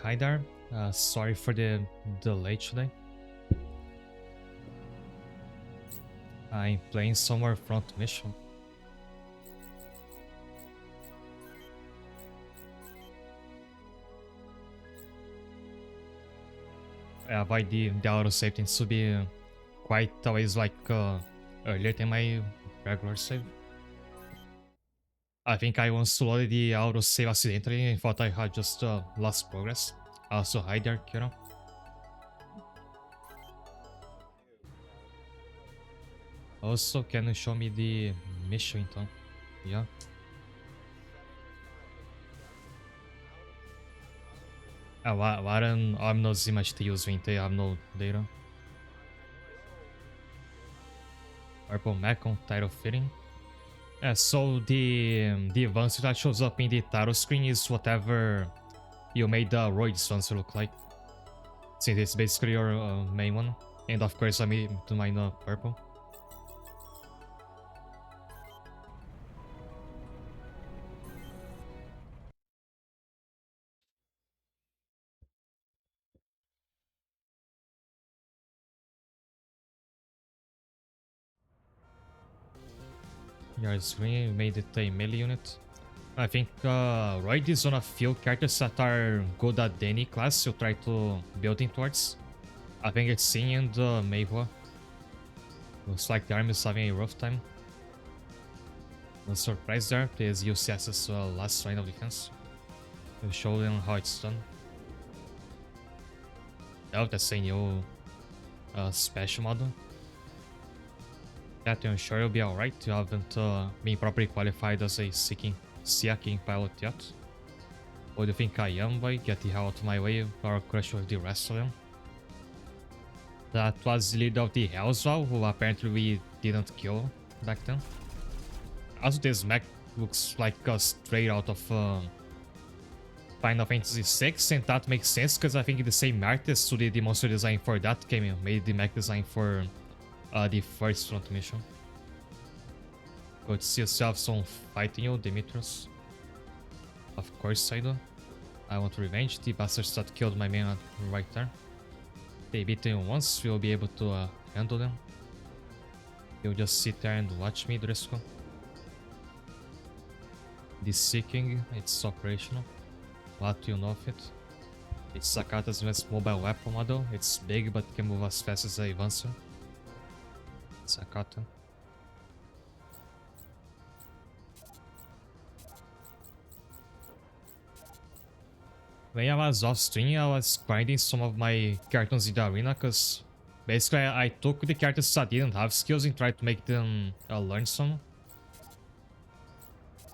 Hi there. Sorry for the delay today. I'm playing somewhere front mission. Vai the autosave tends to be quite always like earlier than my regular save. I think I once loaded the autosave accidentally and thought I had just lost progress. Also, hi there, Kira. Also, can you show me the mission então? Yeah. Waren amnos image to use vinte amno data. Purple Macon title fitting. So the advanced that shows up in the title screen is whatever you made the Roy advanced look like. Since it's basically your main one. And of course I made mine purple. Your screen made it a melee unit. I think Royd is one of few characters that are good at any class you try to building towards. I think it's Sin and Meihua. Looks like the army is having a rough time. No surprise there, please use CS's last line of defense. We'll show them how it's done. Oh, that's a new special model. That I'm sure you'll be alright. You haven't been properly qualified as a Sea King pilot yet. What do you think I am, boy? Get the hell out of my way or crush with the rest of them. That was the leader of the Hellswell, who apparently we didn't kill back then. Also, this mech looks like straight out of Final Fantasy VI, and that makes sense because I think the same artist who did the monster design for that came in, made the mech design for the first front mission. Good to see yourself some fighting you, Demetrius. Of course I do. I want revenge, the bastards that killed my man right there. They beat them once, we'll be able to handle them. You'll just sit there and watch me, Driscoll. The Seeking, it's operational. What do you know of it? It's Sakata's best mobile weapon model. It's big but can move as fast as a Avancer. Sakata. When I was off stream, I was grinding some of my characters in the arena because basically I took the characters that didn't have skills and tried to make them learn some.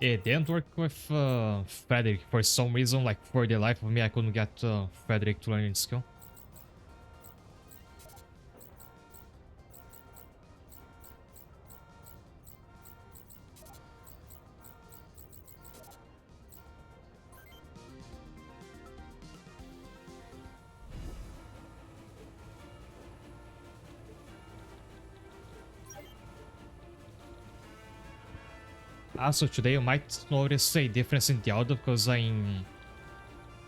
It didn't work with Frederick for some reason, like for the life of me I couldn't get Frederick to learn his skill. Also, today you might notice a difference in the audio because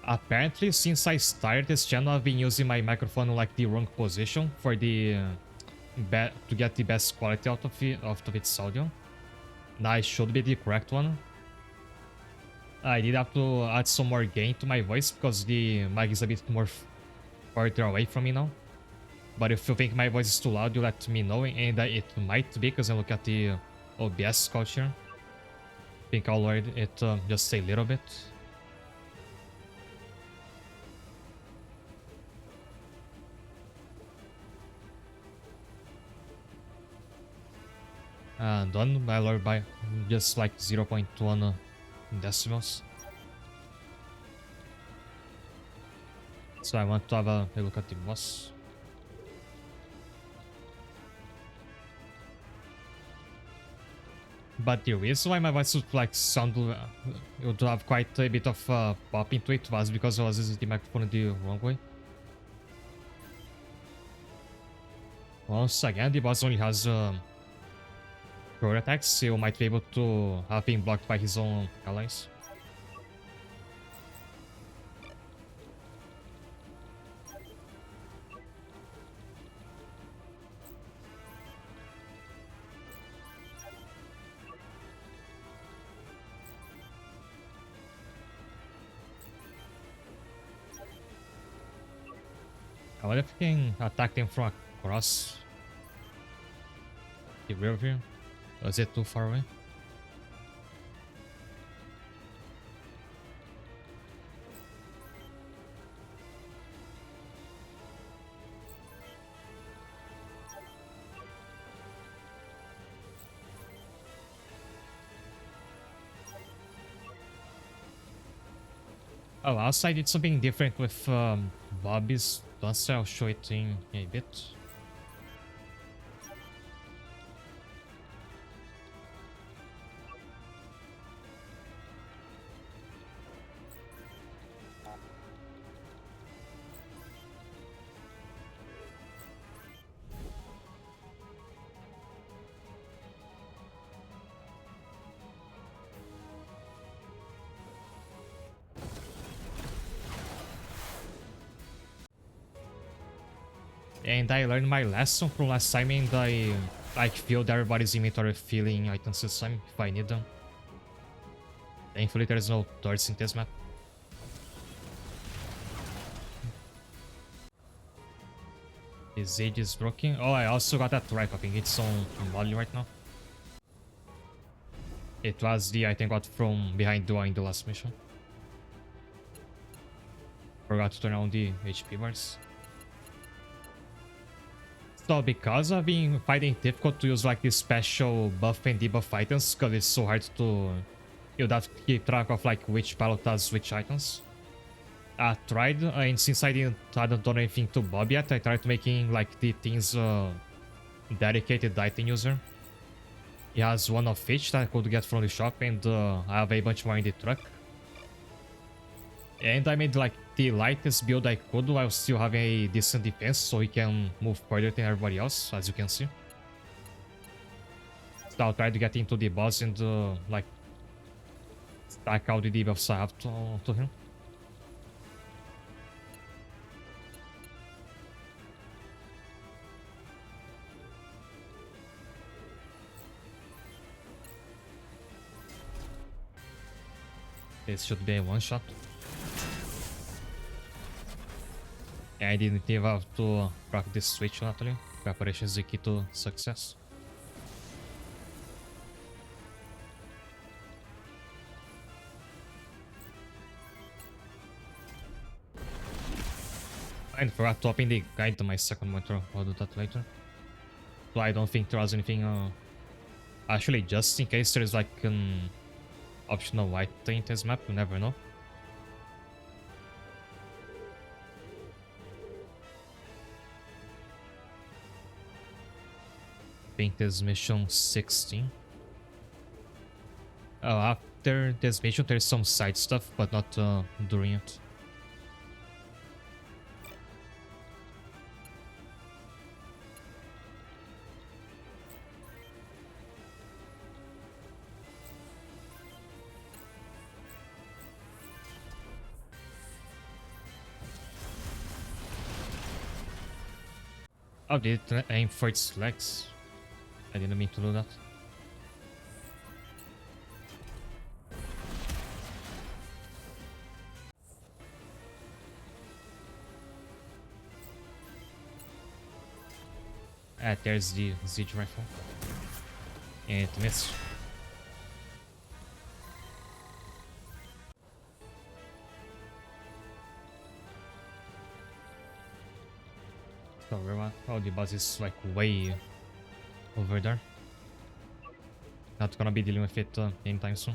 apparently, since I started this channel, I've been using my microphone in like the wrong position for the to get the best quality out of its audio. Now it should be the correct one. I did have to add some more gain to my voice because the mic is a bit more further away from me now. But if you think my voice is too loud, you let me know, and it might be because I look at the OBS culture. I think I'll lower it just a little bit. Done. I lowered by just like 0.1 decibels. So I want to have a look at the boss. But the reason why my voice would like sound would have quite a bit of pop into it was because I was using the microphone the wrong way. Once again, the boss only has short attacks, so you might be able to have been blocked by his own allies. I wonder if we can attack them from across the river. Or is it too far away? Oh, also I did something different with Bobby's dancer. I'll show it in a bit. And I learned my lesson from last time, and I like filled everybody's inventory filling items this time if I need them. Thankfully there's no turrets in this map. His age is broken. Oh, I also got that right. I think it's on volley right now. It was the item got from behind door in the last mission. Forgot to turn on the HP bars. So because I've been finding it difficult to use like these special buff and debuff items, because it's so hard to you have to keep track of like which pilot does which items. I tried, and since I hadn't done anything to Bob yet, I tried making like the things dedicated item user. He has one of each that I could get from the shop, and I have a bunch more in the truck. And I made like the lightest build I could while still having a decent defense, so he can move further than everybody else, as you can see. So I'll try to get into the boss and like stack out the debuffs I have to him. This should be a one shot. I didn't even have to crack this switch, luckily. Preparation is the key to success. I forgot to open the guide to my second monitor. I'll do that later. So I don't think there was anything... Actually, just in case there's like an optional white in this map, you never know. I think this mission 16. Oh, after this mission there's some side stuff, but not during it. Oh, did it aim for its legs? I didn't mean to do that. There's the siege rifle. And it missed. So where what? Oh, the boss is like way over there. Not gonna be dealing with it anytime soon.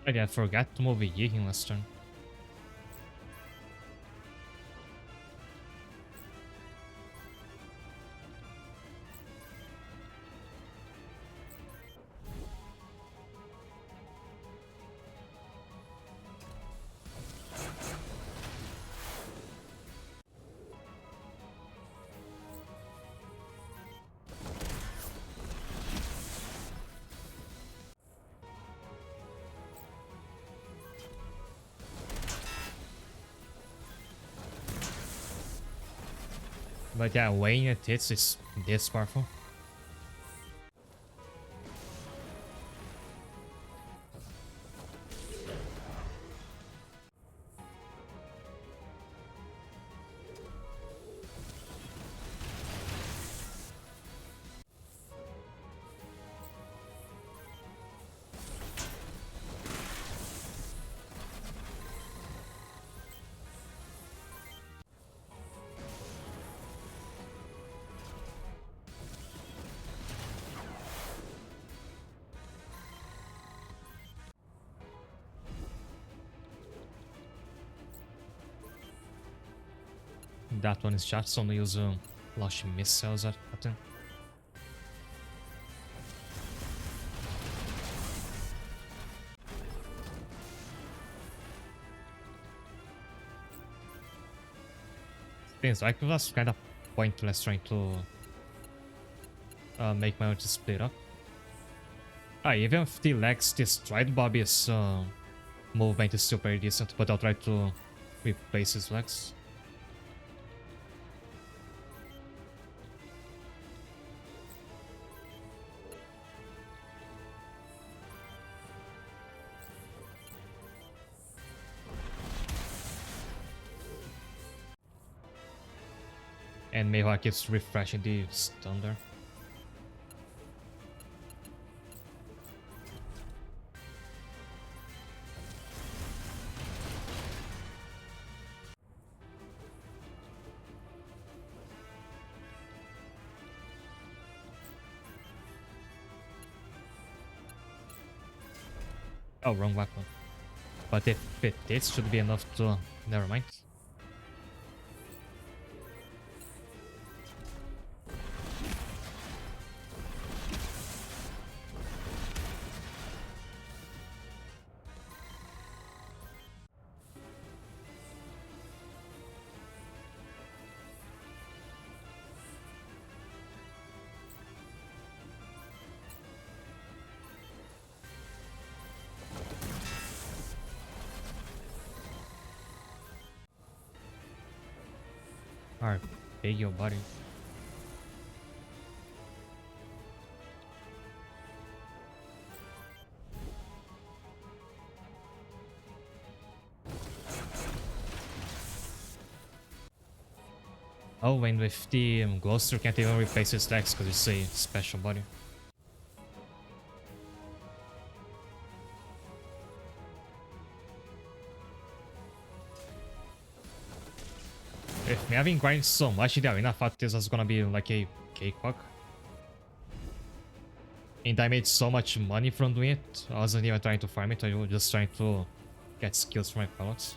I forgot to move a Yihin last turn. But yeah, weighing it hits is this powerful. That one is just only use launching missiles at him. Things like it was kind of pointless trying to make my ulti split up. Even if the legs destroyed, Bobby's movement is still pretty decent, but I'll try to replace his legs. And Mayhawk keeps refreshing the stun there. Oh, wrong weapon. But if it hits, should be enough to... Never mind. Alright, big your body. Oh, and with the Gloucester can't even replace his legs because it's a special body. If me having grinded so much in the arena, I thought this was gonna be like a cakewalk. And I made so much money from doing it, I wasn't even trying to farm it, I was just trying to get skills from my pellets.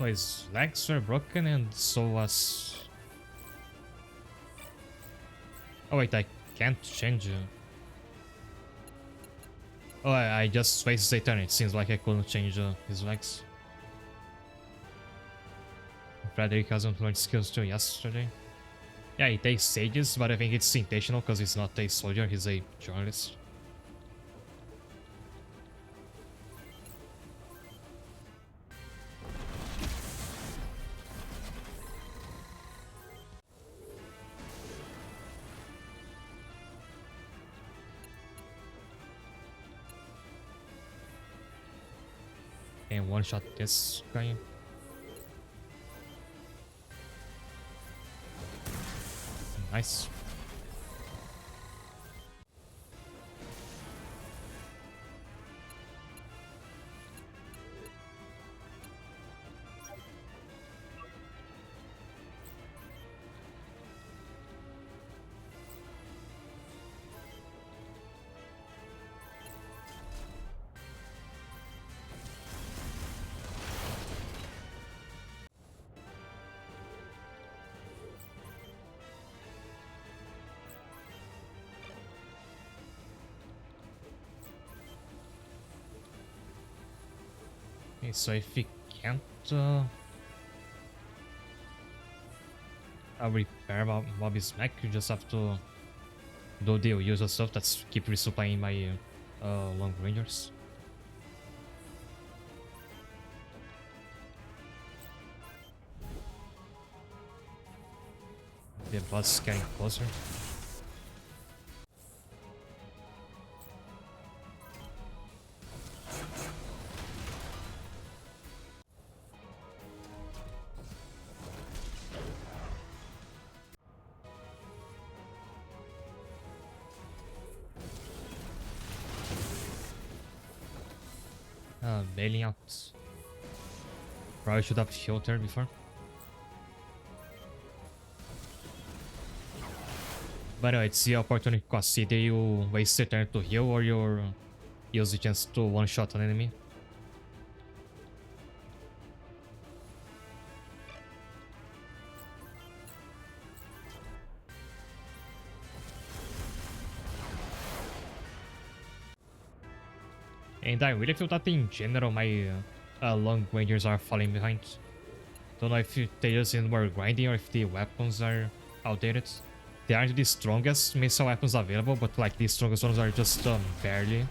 Oh, his legs were broken and so was... Oh wait, I can't change it. Oh, I just wasted a turn. It seems like I couldn't change his legs. Frederick hasn't learned skills till yesterday. Yeah, he takes stages, but I think it's intentional because he's not a soldier, he's a journalist. And one shot this guy. Nice. Okay, so if he can't repair mob smack. You just have to do the usual stuff that's keep resupplying my long rangers. The boss is getting closer. Bailing out. Probably should have filtered before. But it's the opportunity cost. Either you waste the turn to heal or you use the chance to one-shot an enemy. And I really feel that in general my long rangers are falling behind. Don't know if they just need more grinding or if the weapons are outdated. They aren't the strongest missile weapons available, but like the strongest ones are just barely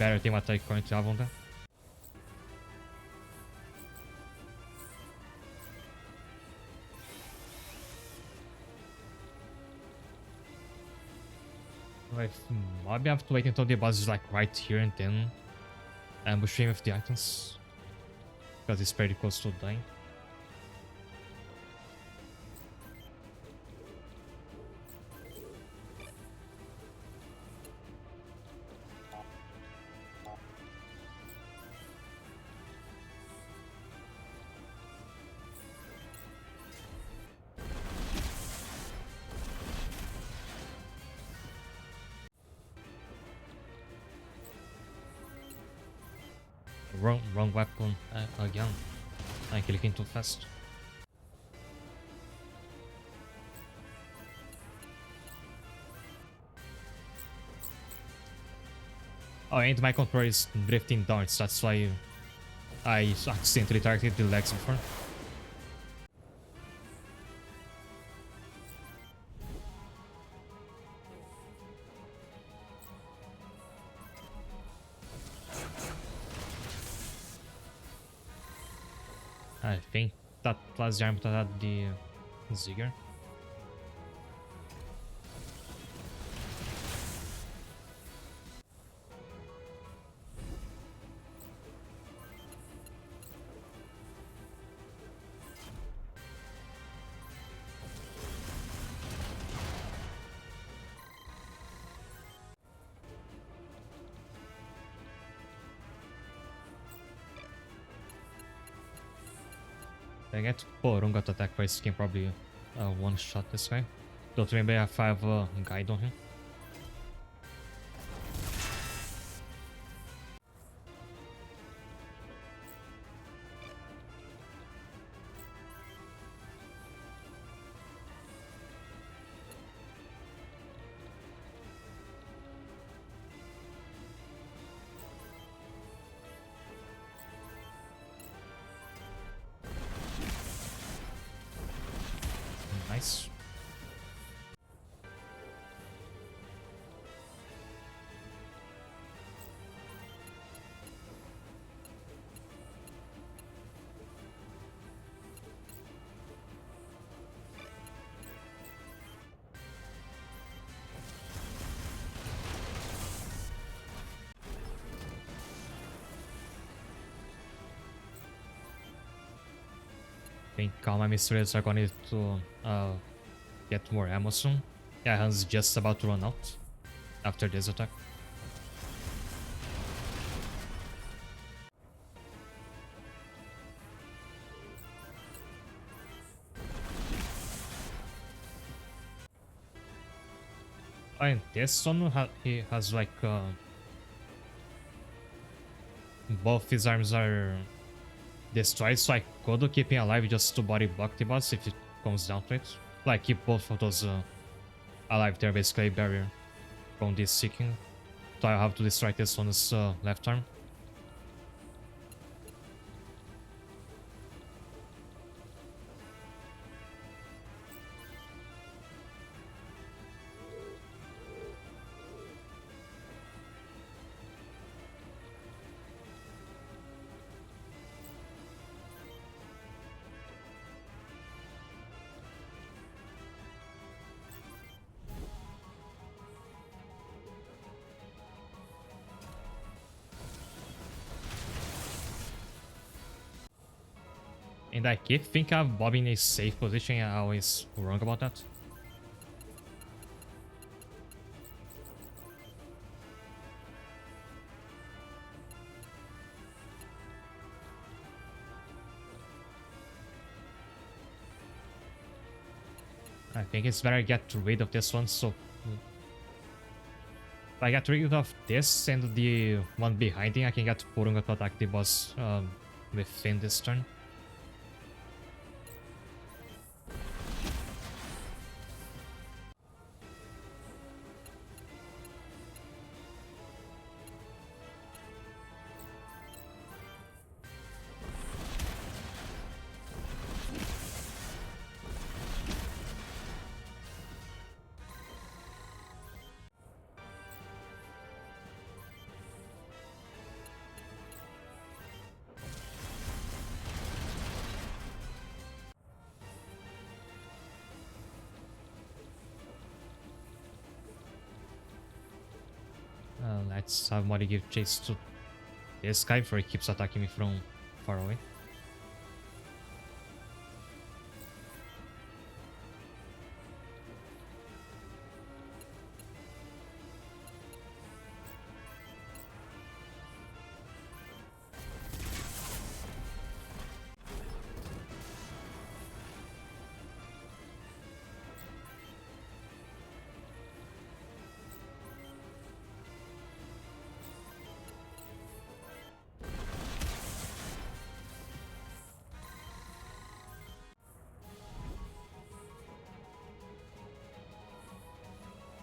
better than what I currently have on them. Maybe I have to wait until the boss is like right here and then ambush him with the items. Because he's pretty close to dying. Wrong weapon again. I'm clicking too fast. Oh, and my controller is drifting down. That's why I accidentally targeted the legs before. I think that was the arm that had the Zigger. I get Porunga to attack first, can probably one-shot this guy. Don't remember if I have a guide on him. Nice. I think all my mysteries are gonna need to get more ammo soon. Yeah, Hans just about to run out after this attack. Oh, and this one he has like both his arms are destroyed, so I could keep him alive just to body block the boss if it comes down to it. Like keep both of those alive. They're basically a barrier from this seeking. So I have to destroy this one's left arm. And I keep thinking I'm Bobby in a safe position and I always wrong about that. I think it's better get rid of this one, so if I get rid of this and the one behind it, I can get Purunga to attack the boss within this turn. Let's have Mori give chase to this guy before he keeps attacking me from far away.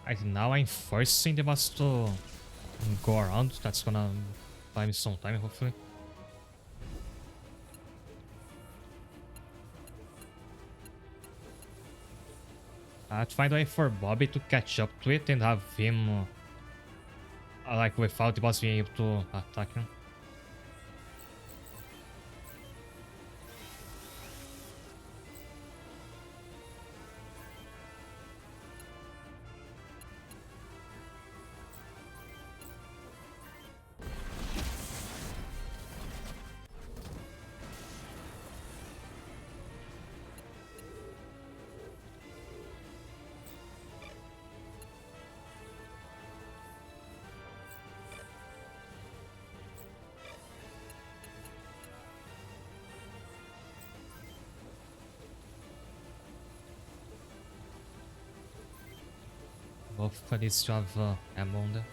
Right, now I'm forcing the boss to go around. That's gonna buy me some time, hopefully. I have to find a way for Bobby to catch up to it and have him, like, without the boss being able to attack him. Both of these to have ammo on there.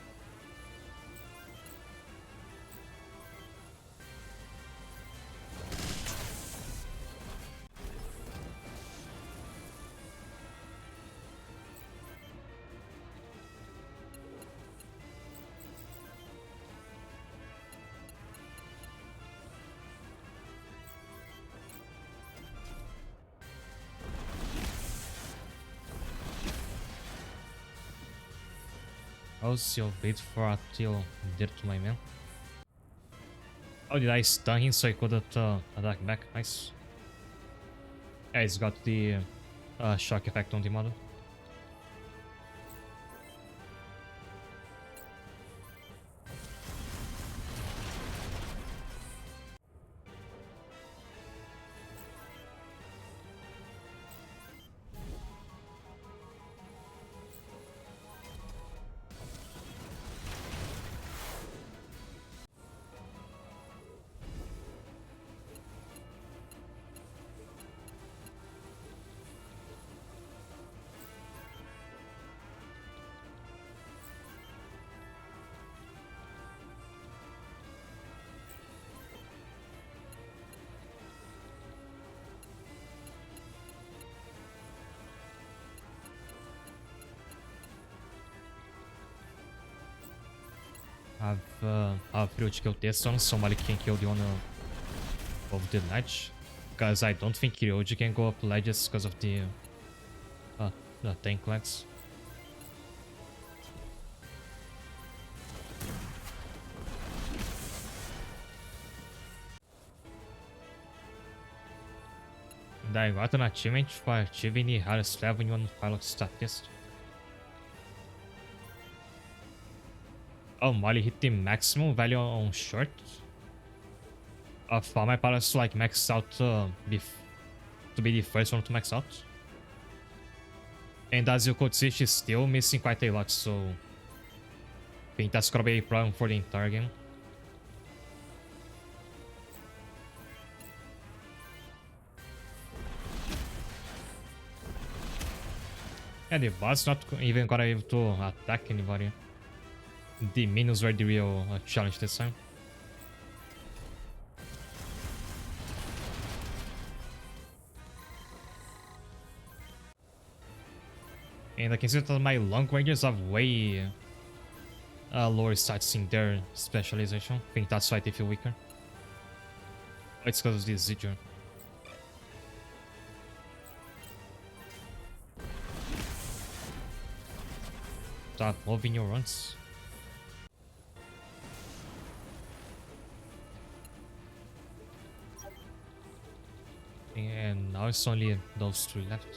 How's your bait for until did to my man? Oh, did I stun him so he couldn't attack back? Nice. Yeah, he's got the shock effect on the model. I've pretty much killed this one, so Malik can kill the one of the ledge. Because I don't think Kiryoji can go up ledges because of the tank legs. And I got an achievement for achieving the highest level in one pilot statist. Oh, Molly hit the maximum value on short. found my pilots to like max out to be the first one to max out. And as you could see, she's still missing quite a lot, so I think that's gonna be a problem for the entire game. And the boss not even gonna be able to attack anybody. The minions were the real challenge this time. And I can see that my long rangers have way lower stats in their specialization. I think that's why they feel weaker. It's because of this Zidger. Stop moving your runs. And now it's only those two left.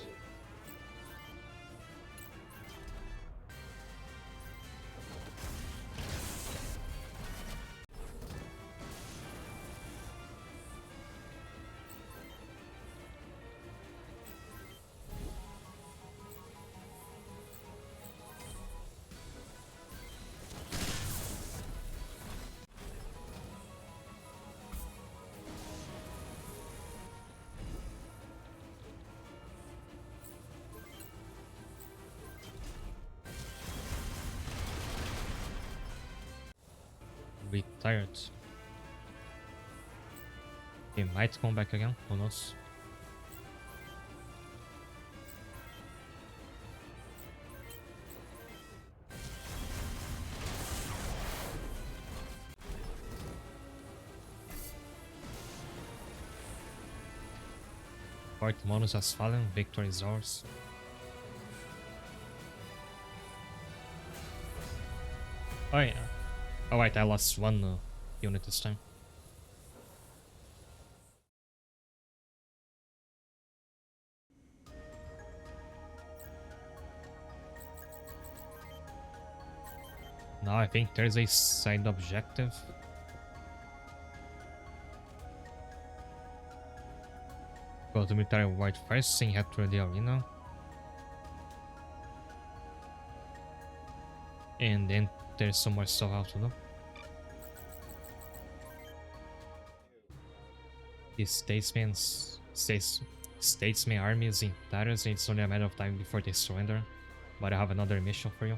Retired. He might come back again, who knows? Fort Monus has fallen, victory is ours. Oh yeah. Alright, I lost one unit this time. Now I think there's a side objective. Go to military ward first and head to the arena. And then there's some more stuff out to do. The Statesman army is in tatters and it's only a matter of time before they surrender. But I have another mission for you.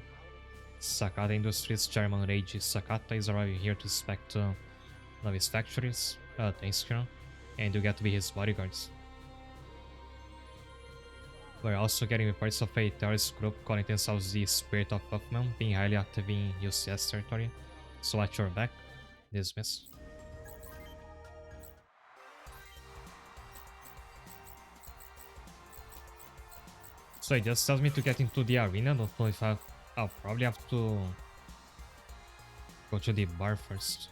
Sakata Industries German Rage Sakata is arriving here to inspect one of his factories, thanks Kira, and you get to be his bodyguards. We're also getting reports of a terrorist group calling themselves the Spirit of Puffman being highly active in UCS territory, so at your back, dismiss. So it just tells me to get into the arena, don't know if I'll probably have to go to the bar first.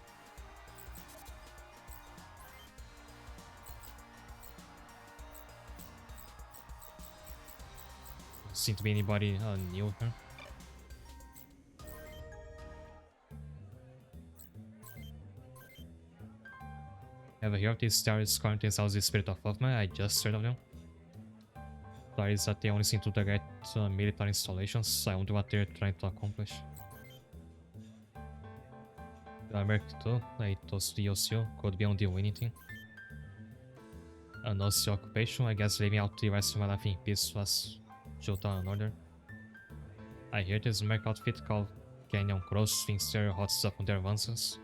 Doesn't seem to be anybody new here. Ever heard of these terrorists calling themselves the Spirit of Puffman? I just heard of them. That is that they only seem to target military installations. I wonder what they're trying to accomplish. America 2, I toast the OCO, could be on the winning team. An OCO occupation, I guess living out the rest of my life in peace was Jota an order. I hear this Merc outfit called Canyon Cross thinks they're hot stuff on their advances.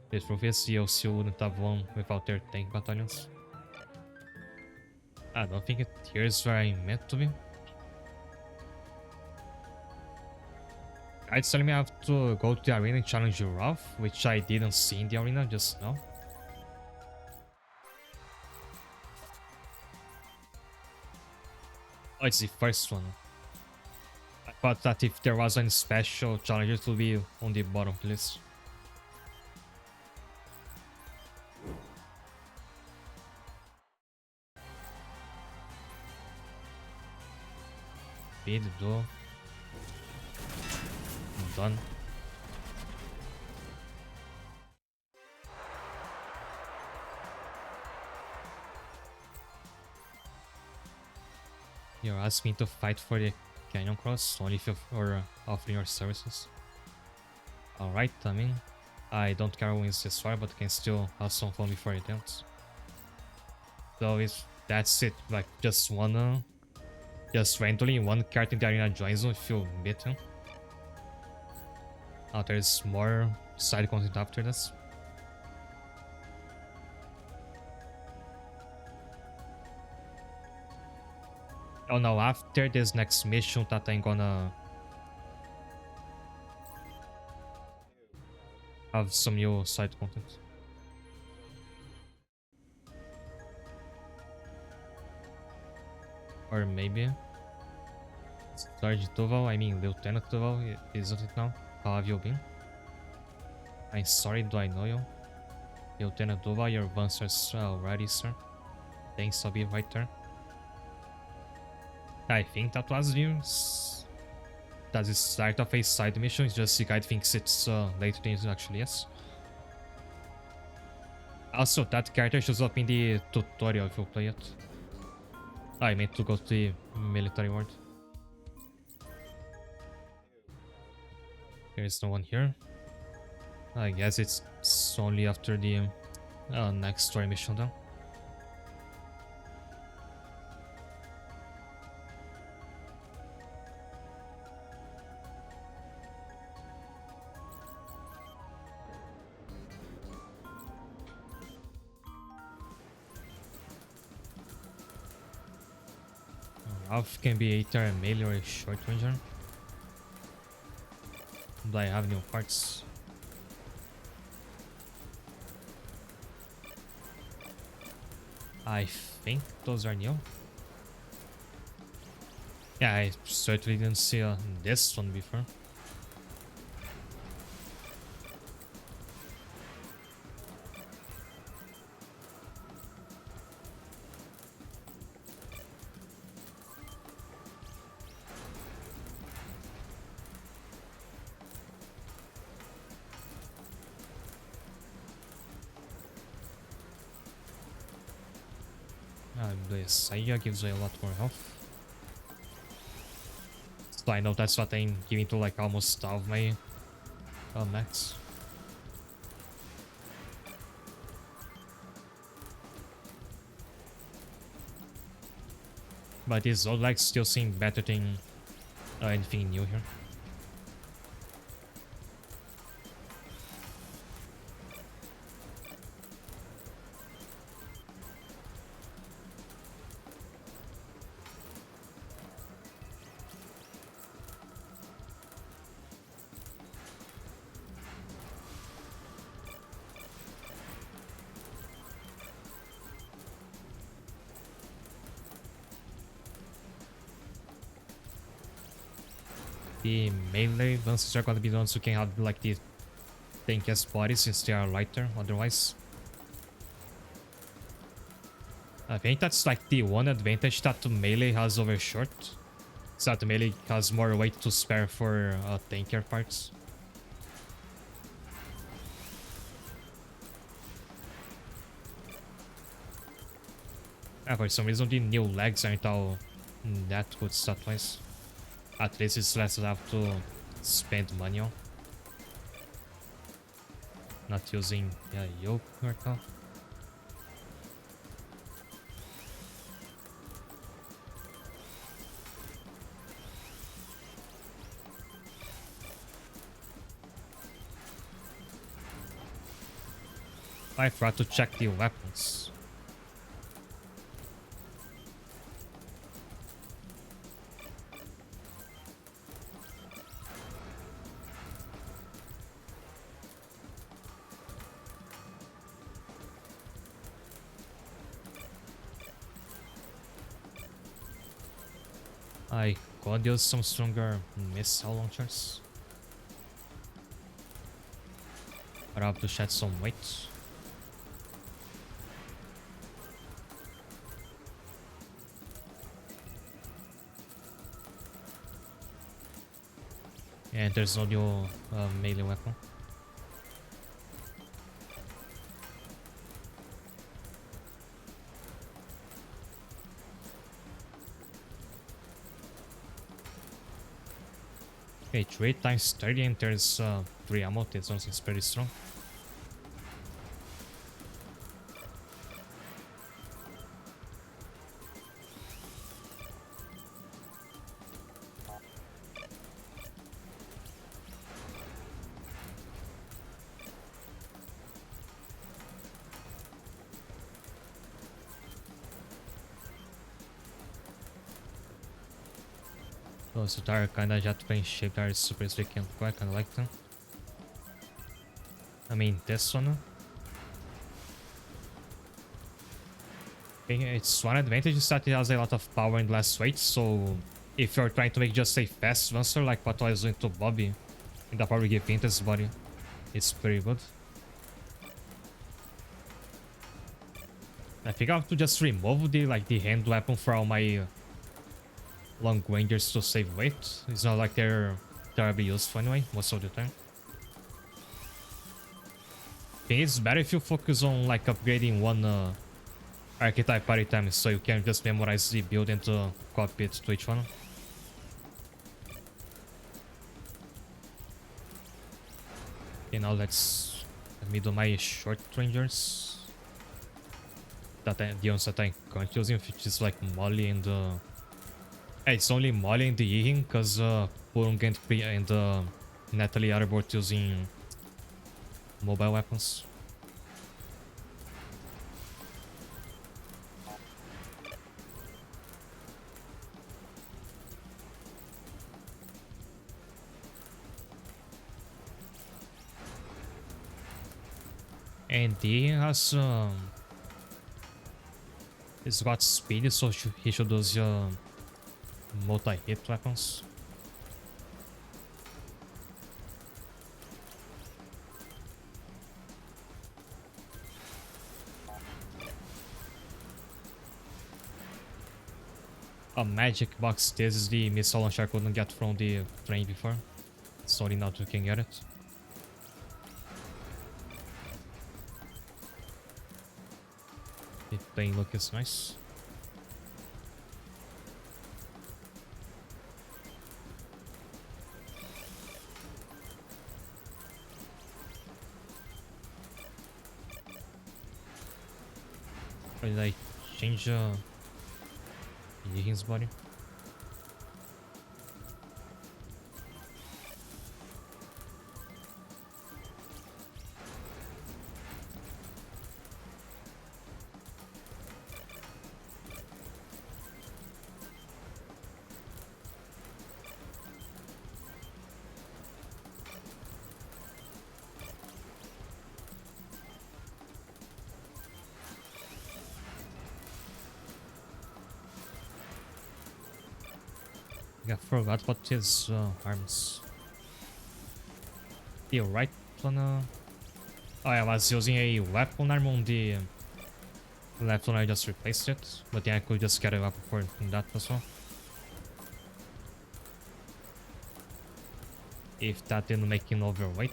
The truth is, the OCO wouldn't have won without their tank battalions. I don't think here's where I'm meant to be. It's telling me I have to go to the arena and challenge Ralph, which I didn't see in the arena just now. Oh, it's the first one. I thought that if there was any special challenge, it would be on the bottom of the list. Bid do. Done. You're asking to fight for the Canyon Cross only if you're offering your services. Alright, I mean, I don't care who wins this war, but can still have some fun before it ends. So if that's it, like just randomly one character in the arena joins you if you beat him. There's more side content after this. Oh no, after this next mission that I'm gonna have some new side content. Or maybe Sergeant Duval, I mean Lieutenant Duval, isn't it now? How have you been? I'm sorry, do I know you? Lieutenant Duval, your advances already, sir. Thanks, I'll be right there. I think that was news. That's the start of a side mission, it's just the guy thinks it's later than it actually is. Also, that character shows up in the tutorial if you play it. I meant to go to the military ward. There's no one here. I guess it's only after the next story mission though. Ralph can be either a melee or a short ranger. Do I have new parts? I think those are new. Yeah, I certainly didn't see this one before. The Saya gives away a lot more health. So I know that's what I'm giving to like almost all of my max. But this old like still seem better than anything new here. The melee advances are gonna be the ones who can have like the tankiest bodies since they are lighter otherwise. I think that's like the one advantage that melee has over short. Is that melee has more weight to spare for tankier parts. For some reason the new legs aren't all that good stat-wise. At least it's less I have to spend money on. Not using yoke right now. I forgot to check the weapons. I could use some stronger missile launchers. But I have to shed some weight. And there's no new melee weapon. Okay, 3 times 30 and there's 3 ammo. This one is pretty strong. Those that are kinda jet plane shaped are super slick and cool. I kinda like them. I mean, this one. Okay, its one advantage is that it has a lot of power and less weight, so if you're trying to make just a fast answer like what I was doing to Bobby, it'll probably give his body. It's pretty good. I think I have to just remove the hand weapon for all my long rangers to save weight. It's not like they're terribly useful anyway, most of the time. I think it's better if you focus on like upgrading one archetype at a time, so you can just memorize the build and copy it to each one. Okay, now let me do my short rangers. The ones that I'm currently using, which is like Molly and it's only Molly and the Yihin, because Purung and Natalie are both using mobile weapons. And he has he's got speed, so he should use multi-hit weapons. A magic box. This is the missile launcher I couldn't get from the train before. Sorry, now you can get it. The plane look is nice. Did I change Yihin's body? I forgot what his arms. The right one. Oh, I was using a weapon arm on the left one. I just replaced it, but yeah, I could just get a weapon for that as well. If that didn't make him overweight.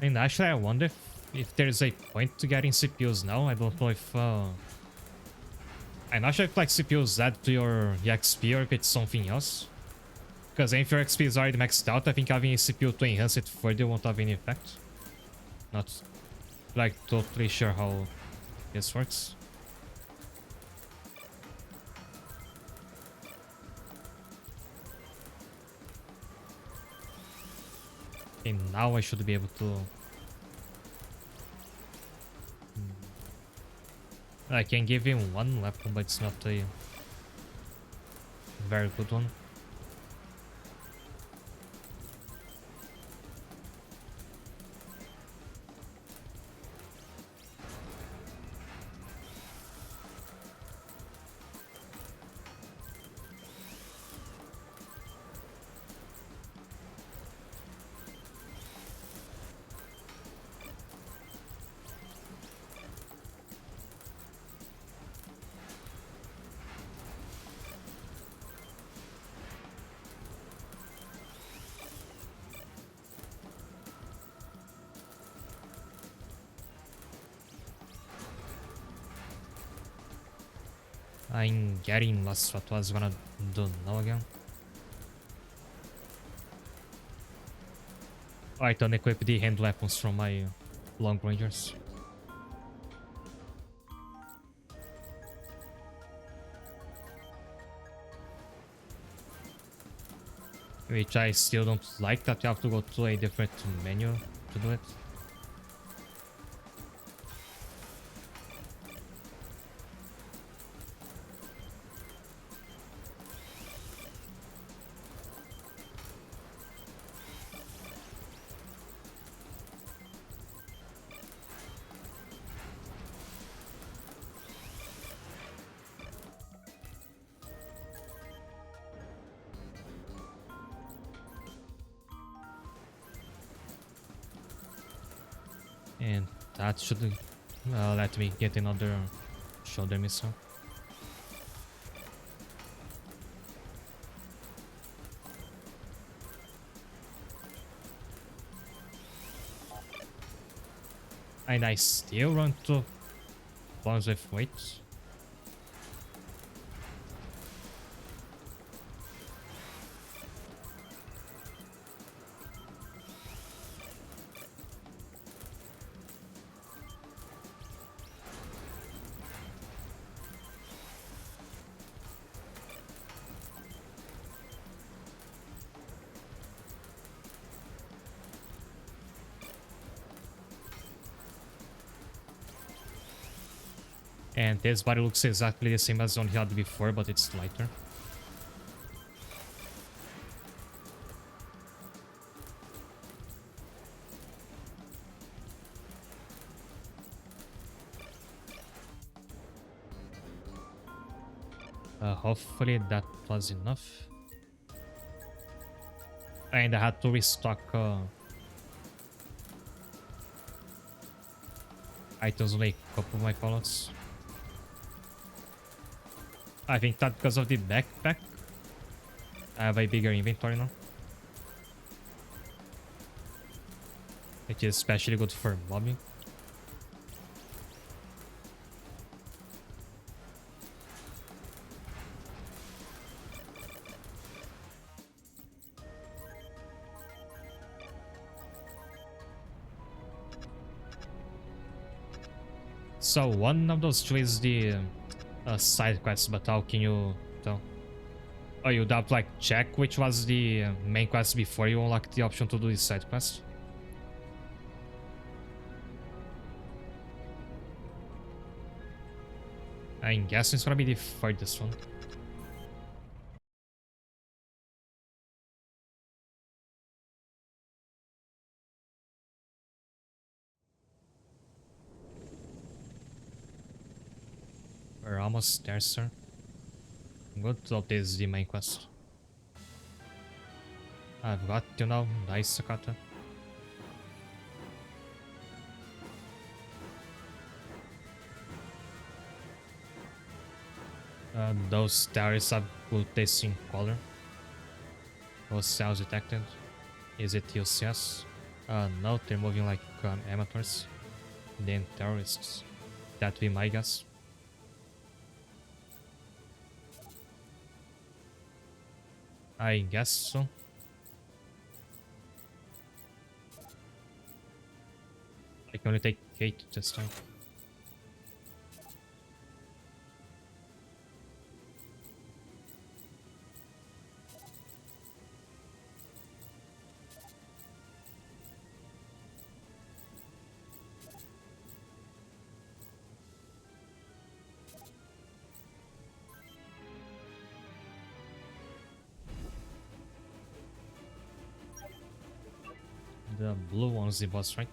And actually, I wonder if there's a point to getting CPUs now. I don't know if I'm not sure if like CPUs add to your XP or if it's something else. Because if your XP is already maxed out, I think having a CPU to enhance it further won't have any effect. Not like totally sure how this works. Okay, now I should be able to... I can give him one weapon, but it's not a very good one. I'm getting lost what was gonna do now again. I don't equip the hand weapons from my long rangers. Which I still don't like, that you have to go to a different menu to do it. And that should let me get another shoulder missile. And I still run to bombs with weight. And this body looks exactly the same as the one he had before, but it's lighter. Hopefully that was enough. And I had to restock items on a couple of my pallets. I think that because of the backpack, I have a bigger inventory now. Which is especially good for mobbing. So one of those two is the side quest, but how can you tell? Oh, you'd have to like check which was the main quest before you unlock the option to do the side quest. I'm guessing it's gonna be the furthest one. We're almost there, sir. Good, so this is the main quest. I've got you now, nice Sakata. Those terrorists have good tasting color. Those cells detected. Is it TLCS? No, they're moving like amateurs. Then terrorists. That be my guess. I guess so. I can only take 8 this time. The blue one's the boss, right?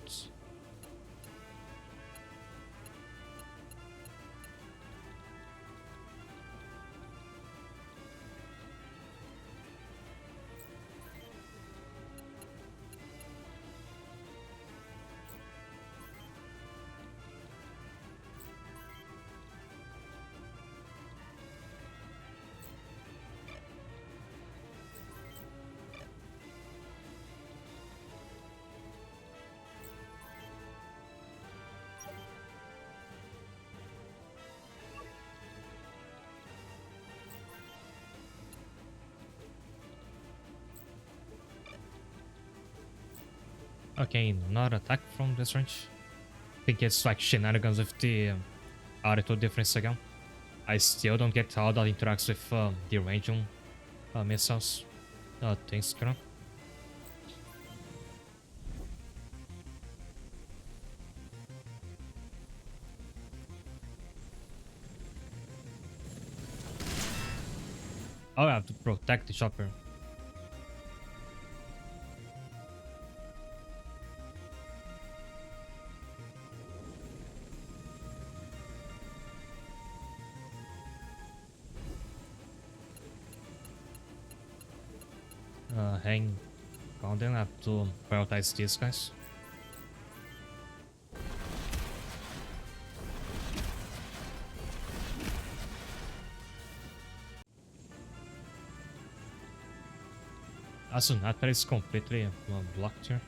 Okay, not attack from this range. I think it's like shenanigans with the attitude difference again. I still don't get how that interacts with the ranging missiles. Thanks, Kira. Oh, I have to protect the chopper. Hang on, then I have to prioritize these guys. Also, Natper is completely blocked here.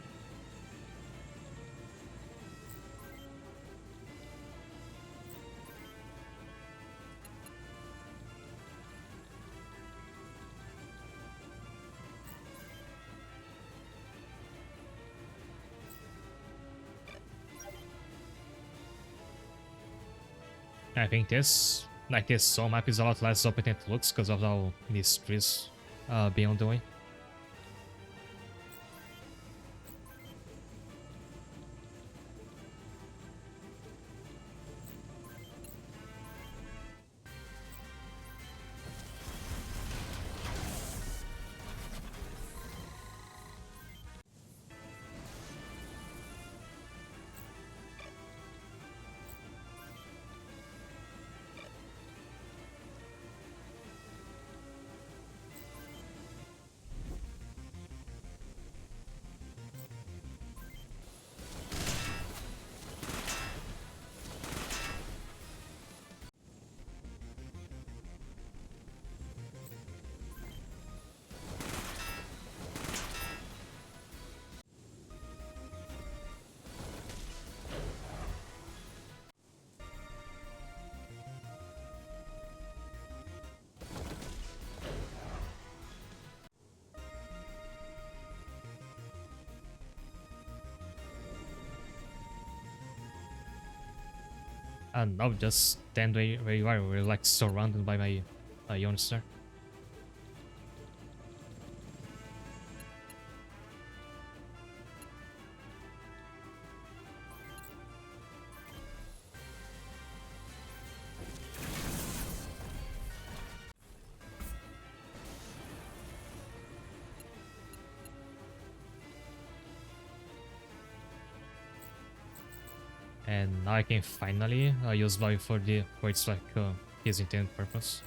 I think this soul map is a lot less open than it looks because of how these trees being on the way. And now just stand where you are. We're like surrounded by my units there. And now I can finally use value for its like his intended purpose.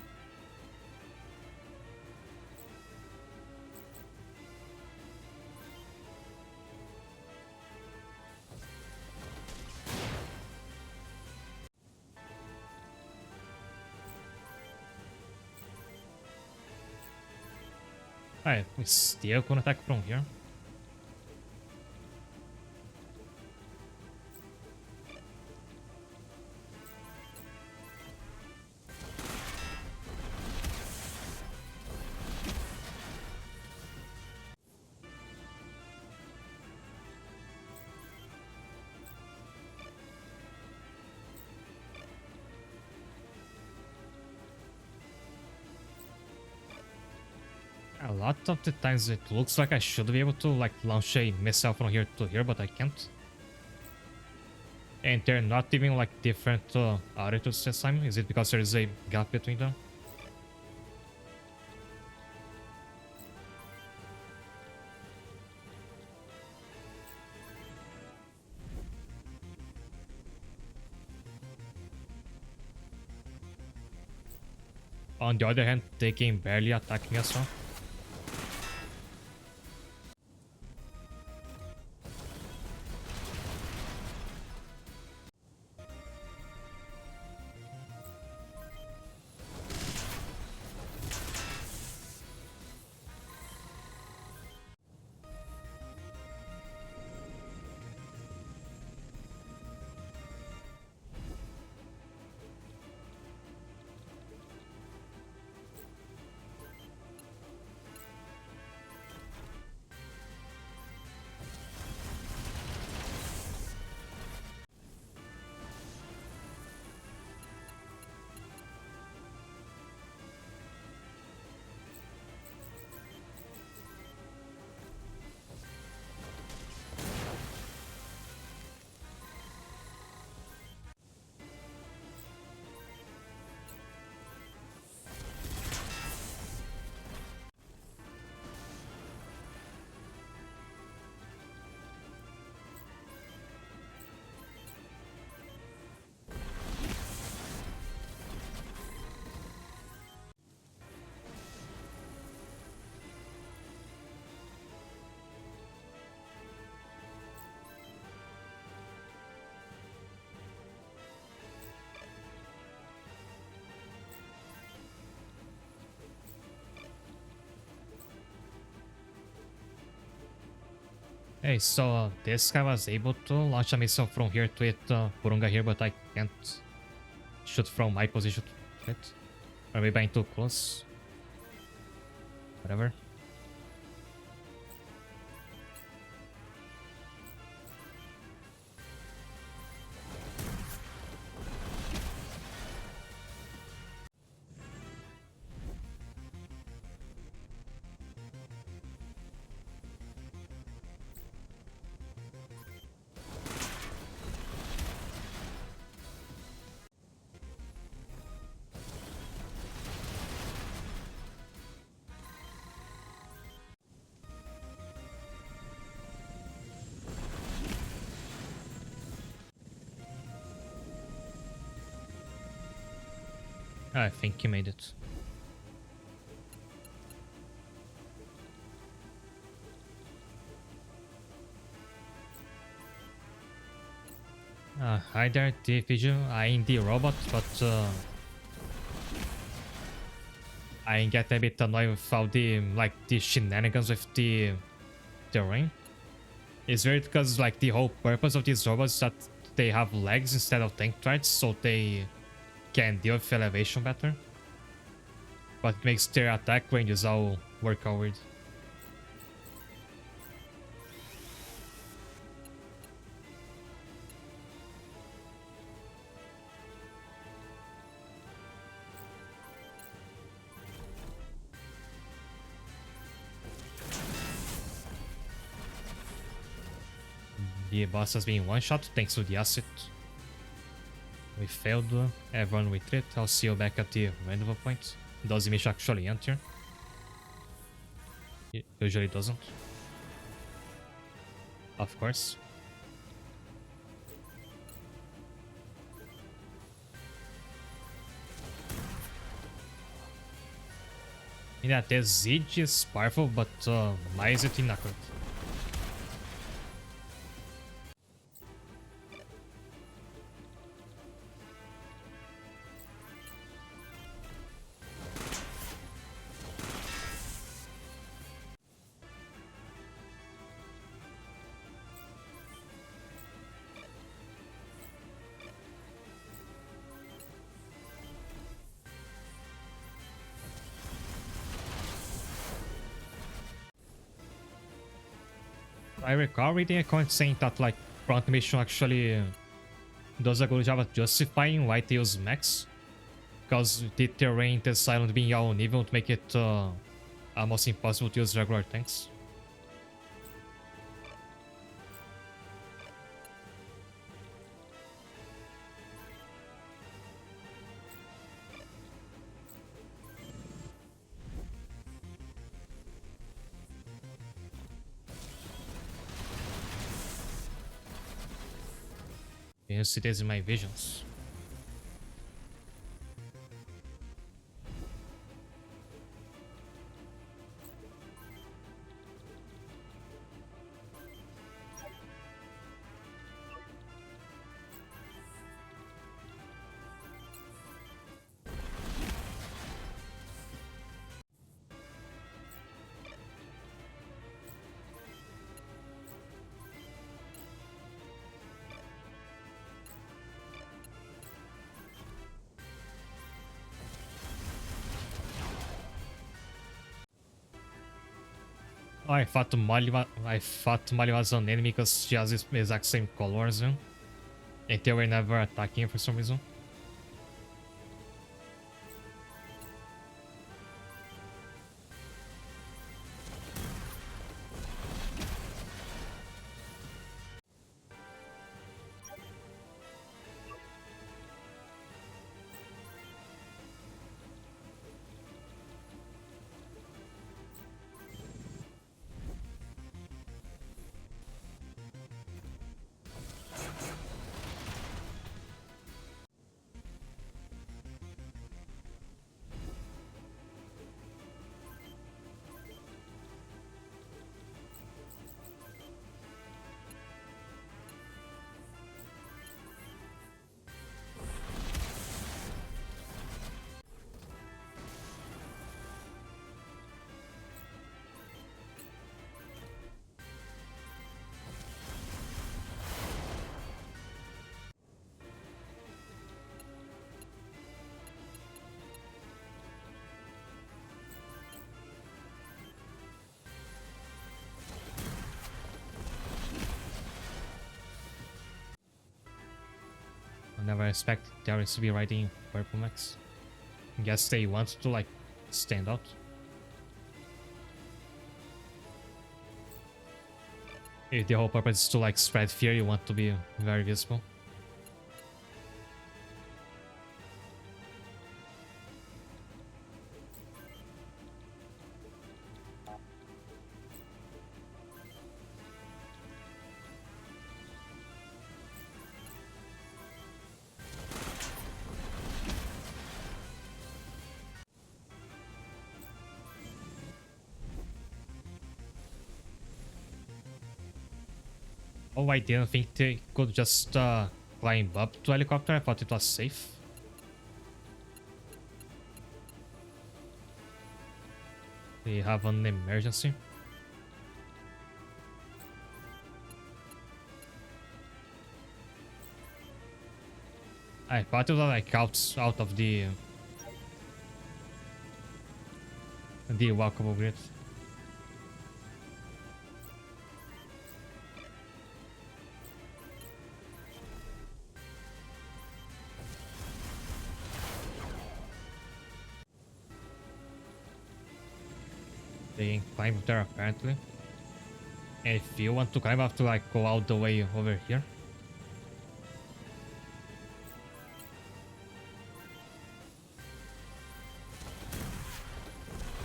Alright, we still can attack from here. A lot of the times it looks like I should be able to like launch a missile from here to here, but I can't. And they're not even like different altitudes this time. Is it because there is a gap between them? On the other hand, they can barely attack me as well. Hey, so this guy was able to launch a missile from here to hit Purunga here, but I can't shoot from my position to it. Or maybe I'm too close. Whatever. I think he made it. Hi there, Division. I am the robot, but I get a bit annoyed with all the the shenanigans with the terrain. It's weird because like the whole purpose of these robots is that they have legs instead of tank treads, so they can deal with elevation better. But it makes their attack ranges all work out weird. The boss has been one-shot thanks to the acid. We failed. Everyone retreat. I'll see you back at the rendezvous point. Does the mission actually enter? It usually doesn't. Of course. Yeah, the Siege is powerful, but why is it inaccurate? I recall reading a comment saying that like front mission actually does a good job at justifying why they use mechs, because the terrain, the silent being all uneven would make it almost impossible to use regular tanks. Yes, it is in my visions. Oh, I thought Molly was an enemy because she has the exact same colors, and they were never attacking her for some reason. never expect Darius to be riding Purple Max. Guess they want to like stand out. If the whole purpose is to like spread fear, you want to be very visible. Oh, I didn't think they could just climb up to helicopter. I thought it was safe. We have an emergency. I thought it was like out of the walkable grid. They can climb there apparently. And if you want to climb, I have to like go all the way over here.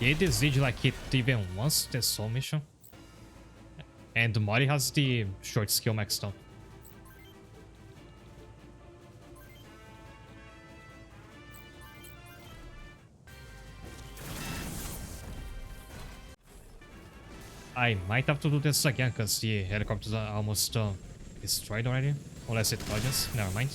Did the Siege like hit even once the soul mission? And Mori has the short skill maxed out. I might have to do this again because the helicopters are almost destroyed already. Unless it dodges. Never mind.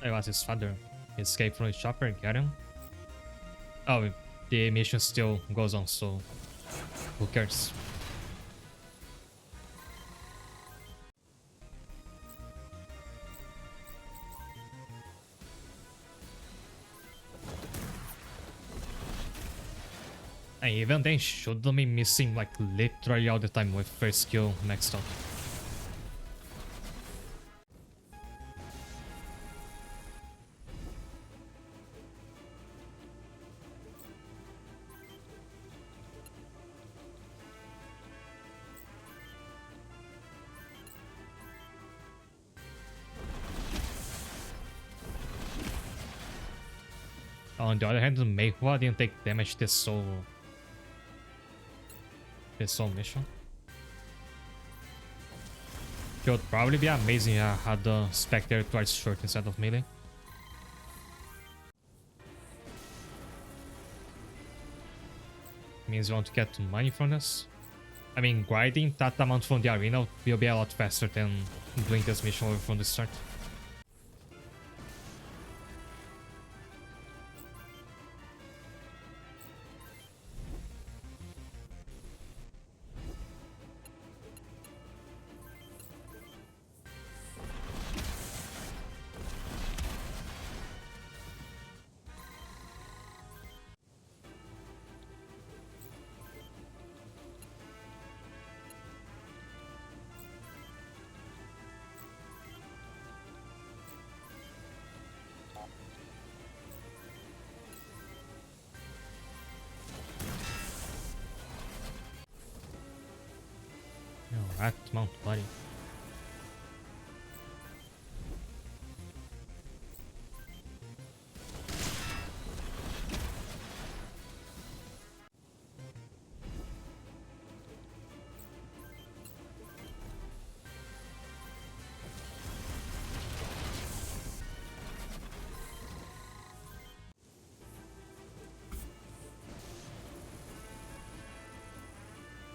I was his father. He escaped from the chopper, got him. Oh, the mission still goes on, so who cares? And even then, shouldn't be missing like literally all the time with first skill maxed out. On the other hand, Meihua didn't take damage this soul mission. It would probably be amazing if I had the Spectre twice short instead of melee. Means you want to get money from this. I mean, grinding that amount from the arena will be a lot faster than doing this mission over from the start. Alright, Mount Buddy.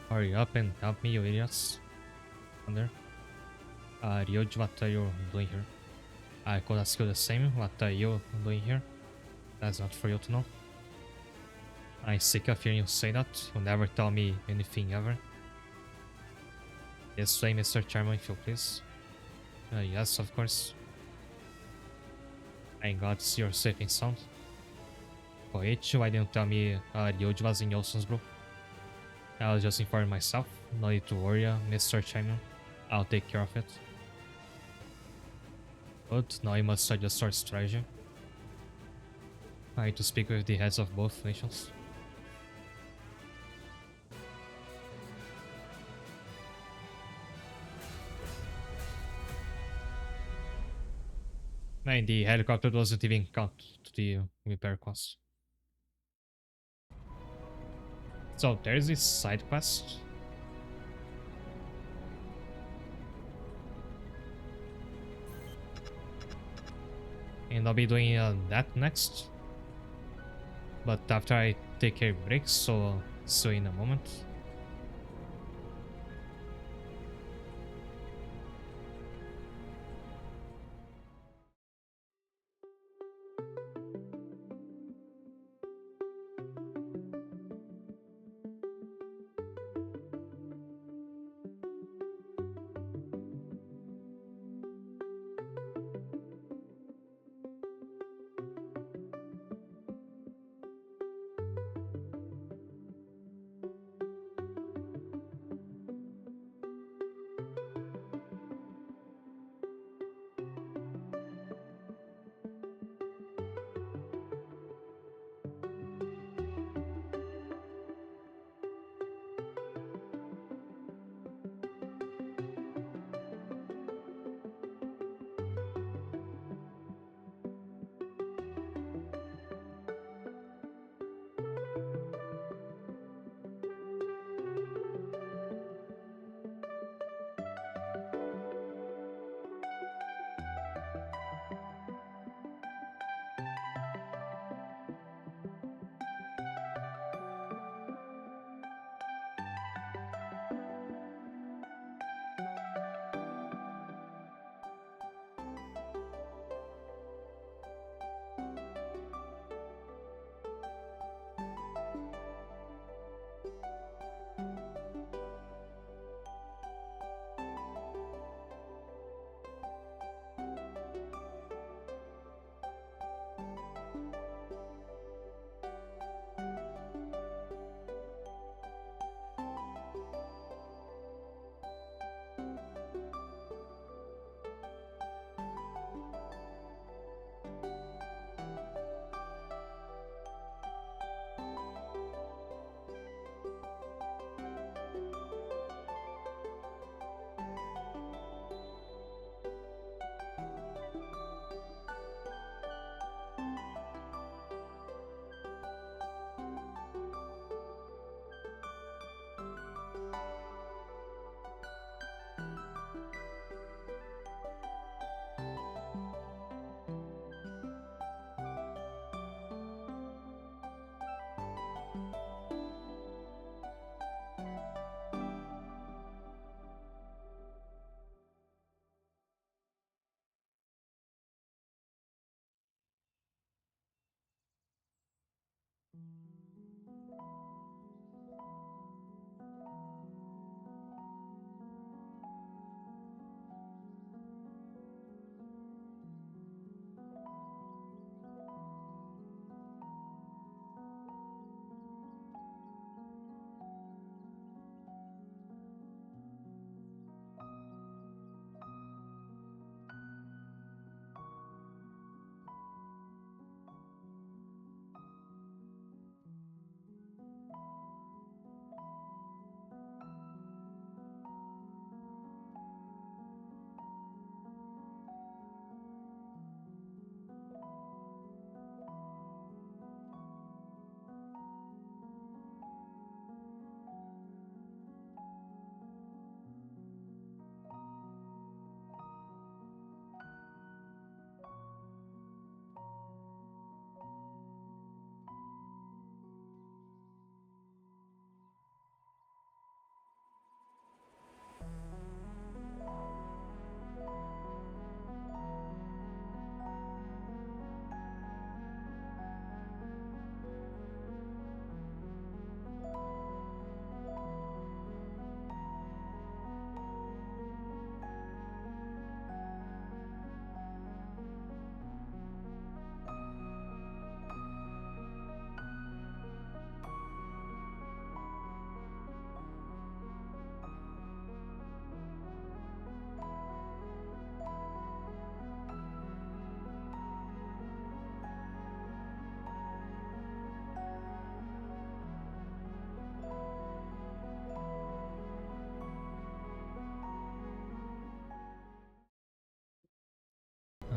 Hurry up and help me, you idiots. Under. Ryuji, what are you doing here? I could ask you the same. What are you doing here? That's not for you to know. I'm sick of hearing you say that. You never tell me anything ever. This way, Mr. Chairman, if you please. Yes, of course. I'm glad to see you're safe and sound. Koichi, why didn't you tell me Ryuji was in Yosun's group? I'll just inform myself. No need to worry, Mr. Champion. I'll take care of it. But now I must adjust our strategy. I need to speak with the heads of both nations. Man, the helicopter doesn't even count to the repair cost. So there's this side quest. And I'll be doing that next. But after I take a break, so in a moment.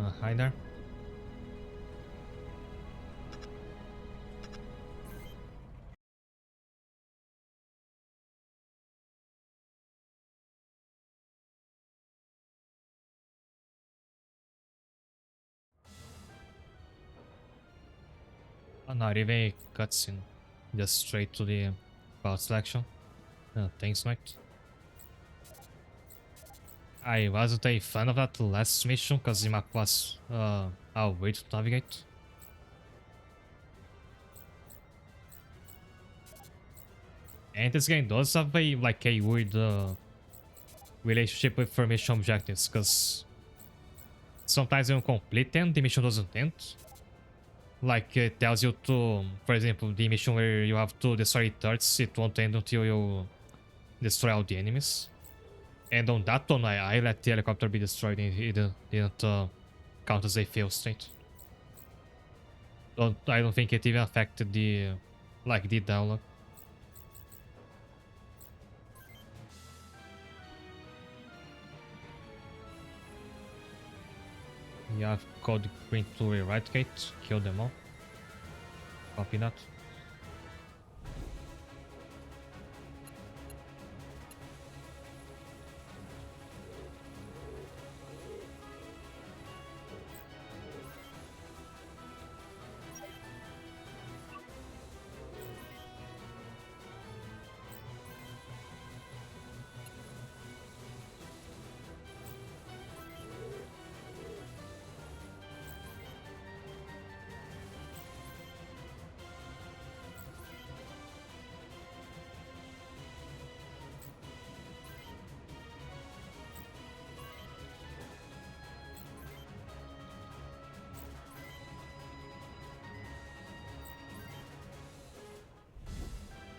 Hi there. Oh, not even a cutscene. Just straight to the power selection. Thanks, mate. I wasn't a fan of that last mission because the map was a way to navigate. And this game does have a like a weird relationship with mission objectives because sometimes you complete them, the mission doesn't end. Like it tells you to, for example, the mission where you have to destroy turrets, it won't end until you destroy all the enemies. And on that one, I let the helicopter be destroyed and it didn't count as a fail state. I don't think it even affected the, like, the dialogue. You have code green to eradicate, kill them all. Copy that.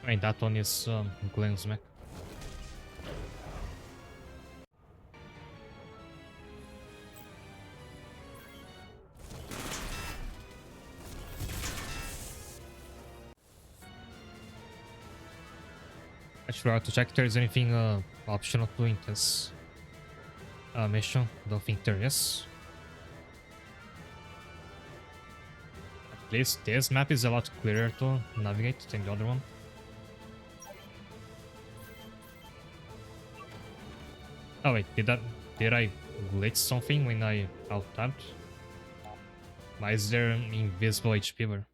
I mean, that one is Glenn's mech. Actually, I have to check if there's anything optional to in this mission. Don't think there is. At least this map is a lot clearer to navigate than the other one. Oh wait, did I glitch something when I alt-tabbed? Why is there an invisible HP bar?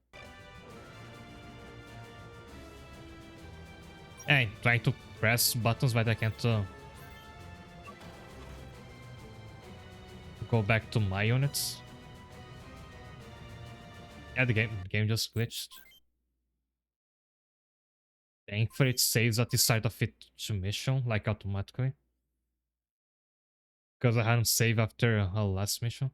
I'm trying to press buttons, but I can't go back to my units. Yeah, the game just glitched. Thankfully, it saves at the start of each mission, like automatically. Because I hadn't saved after a last mission.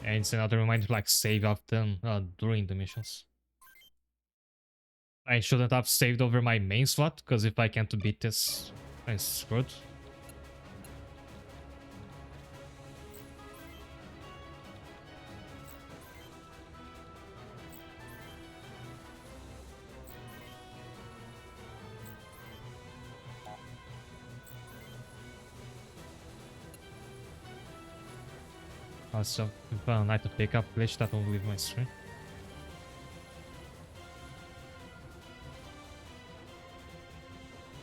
And it's another reminder to like save often during the missions. I shouldn't have saved over my main slot, because if I can't beat this, I'm screwed. Also, if I like to pick up glitch, that won't leave my screen.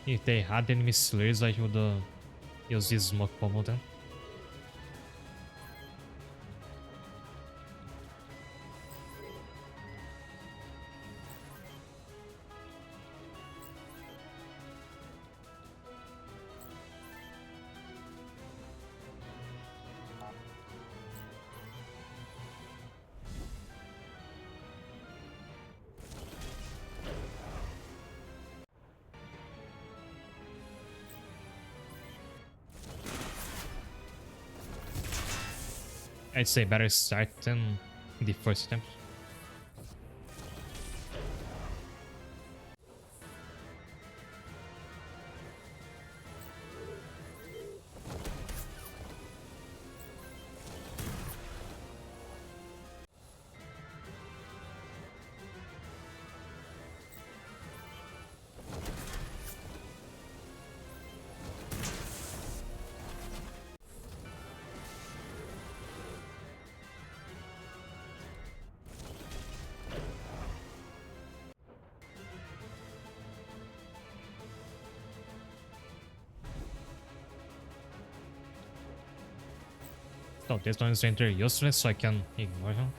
If they had enemy slays, I would use this smoke pommel then. I'd say better start than the first attempt. So this one is entirely useless, so I can ignore him.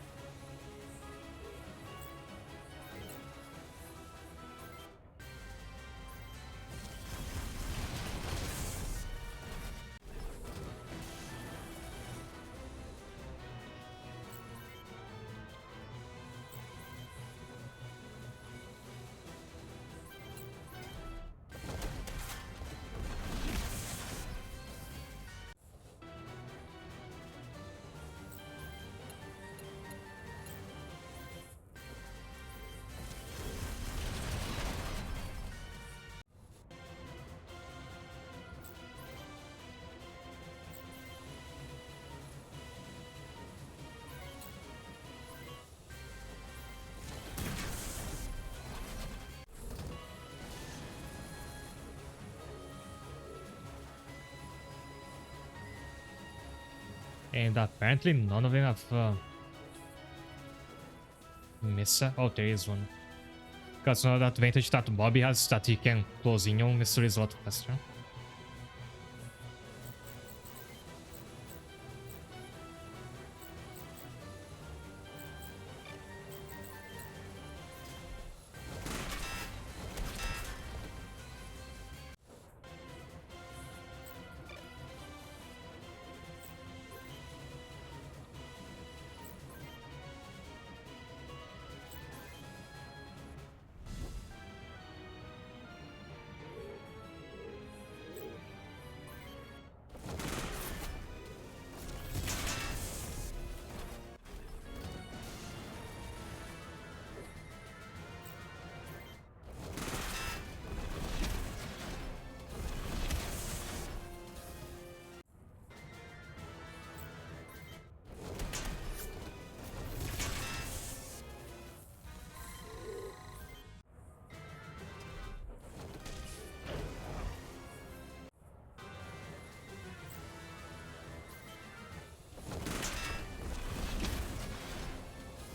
And apparently none of them have missa. Oh, there is one. Because another advantage that Bobby has is that he can close in on mysteries a lot faster.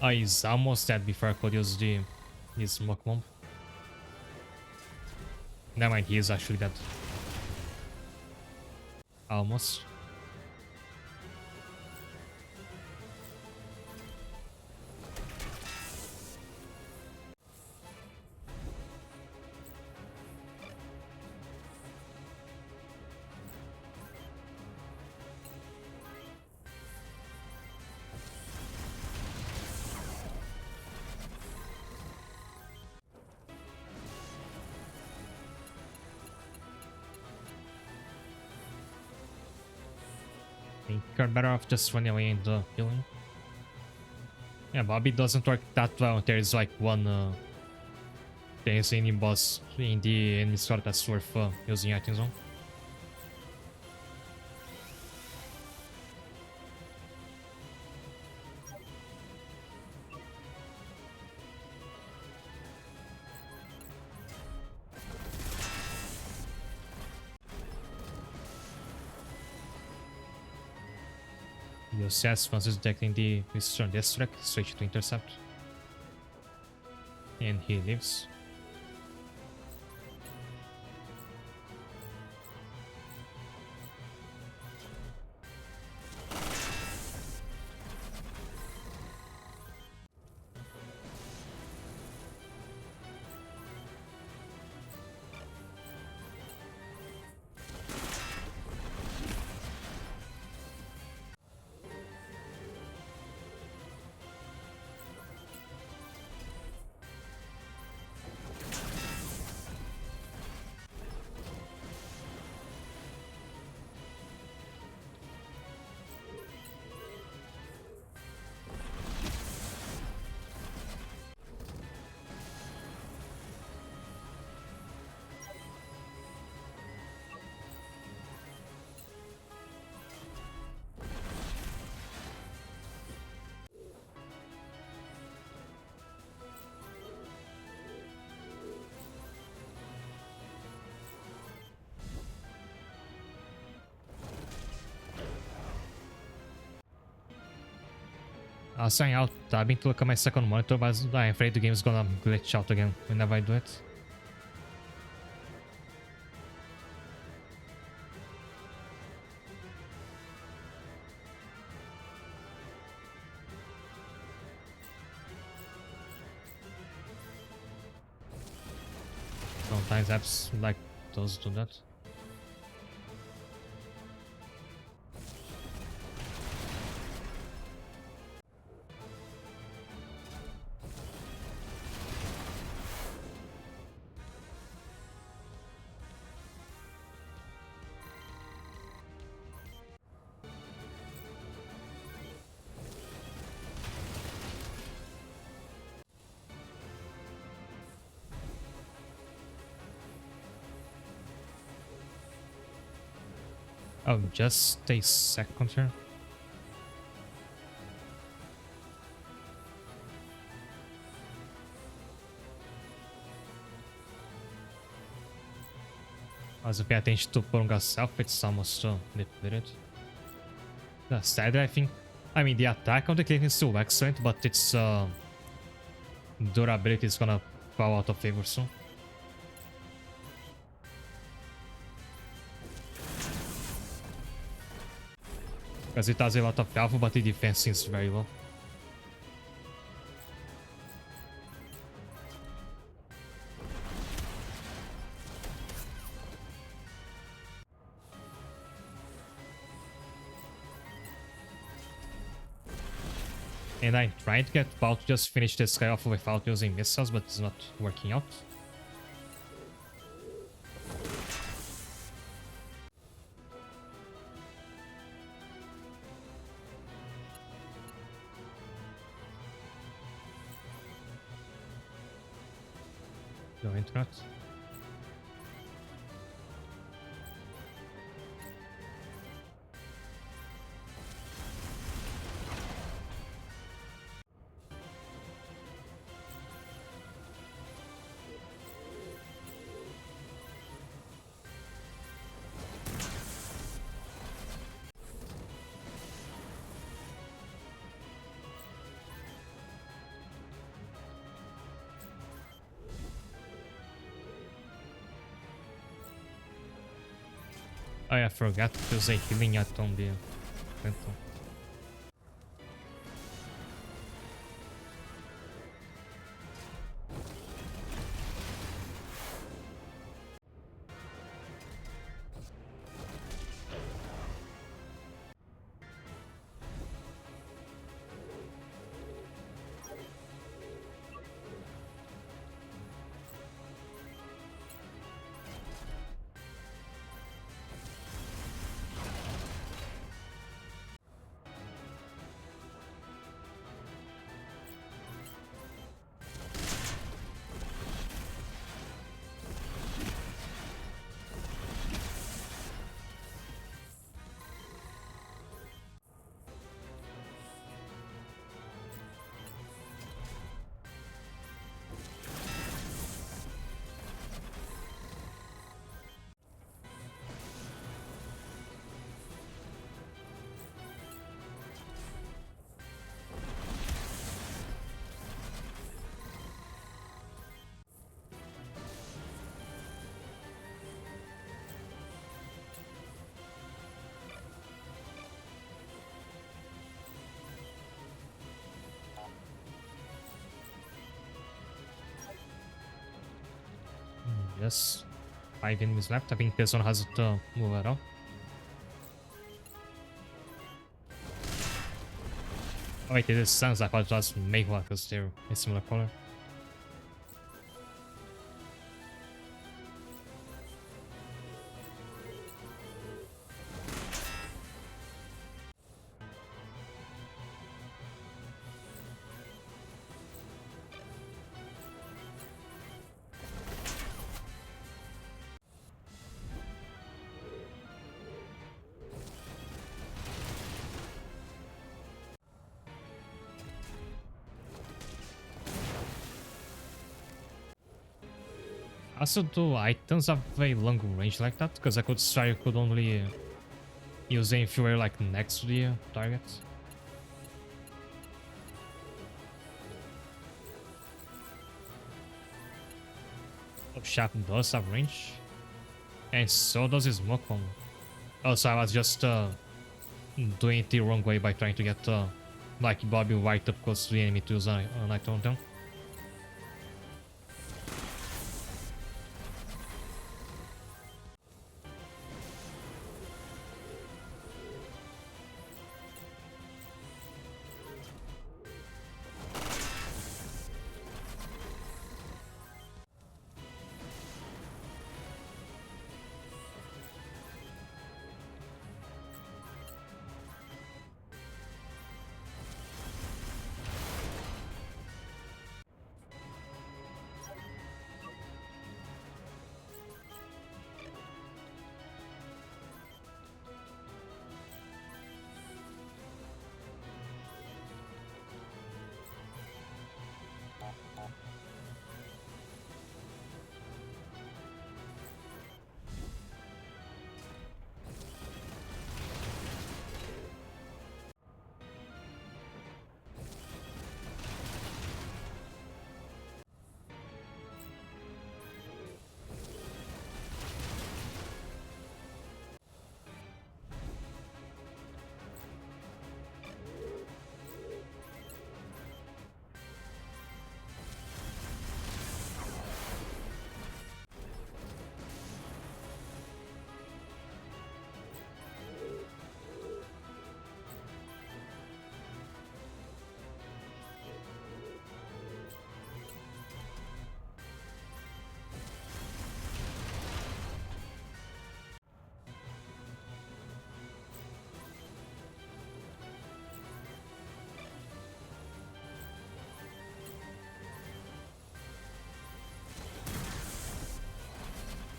Oh, he's almost dead before I could use his smoke bomb. Never mind, he is actually dead. Almost. I think you're better off just running away and healing. Yeah, Bobby doesn't work that well. There's like one there's any boss in the enemy squad that's worth using items on. Use S once it's detecting the Mr. District, switch to intercept. And he leaves. I'll sign out tabbing to look at my second monitor, but I'm afraid the game's gonna glitch out again whenever I do it. Sometimes apps like those do that. Oh, just a second here. Mas if I attempt to prolong self, it's almost depleted. Sadly, I think. I mean, the attack on the cake is still excellent, but its durability is gonna fall out of favor soon. Because it has a lot of health, but the defense is very low. And I'm trying to get Val to just finish this guy off without using missiles, but it's not working out. No internet. Oh, yeah, I forgot to use a healing at on the Phantom. Yes. 5 enemies left. I think this one has to move at all. Oh wait, it is Sans. I thought it was Meihua because they're a similar color. Also, do items have a long range like that? Because I could only use them if you were like next to the target. Oh, Shaft does have range. And so does his smoke bomb. Also, I was just doing it the wrong way by trying to get like Bobby right up close to the enemy to use an item on them.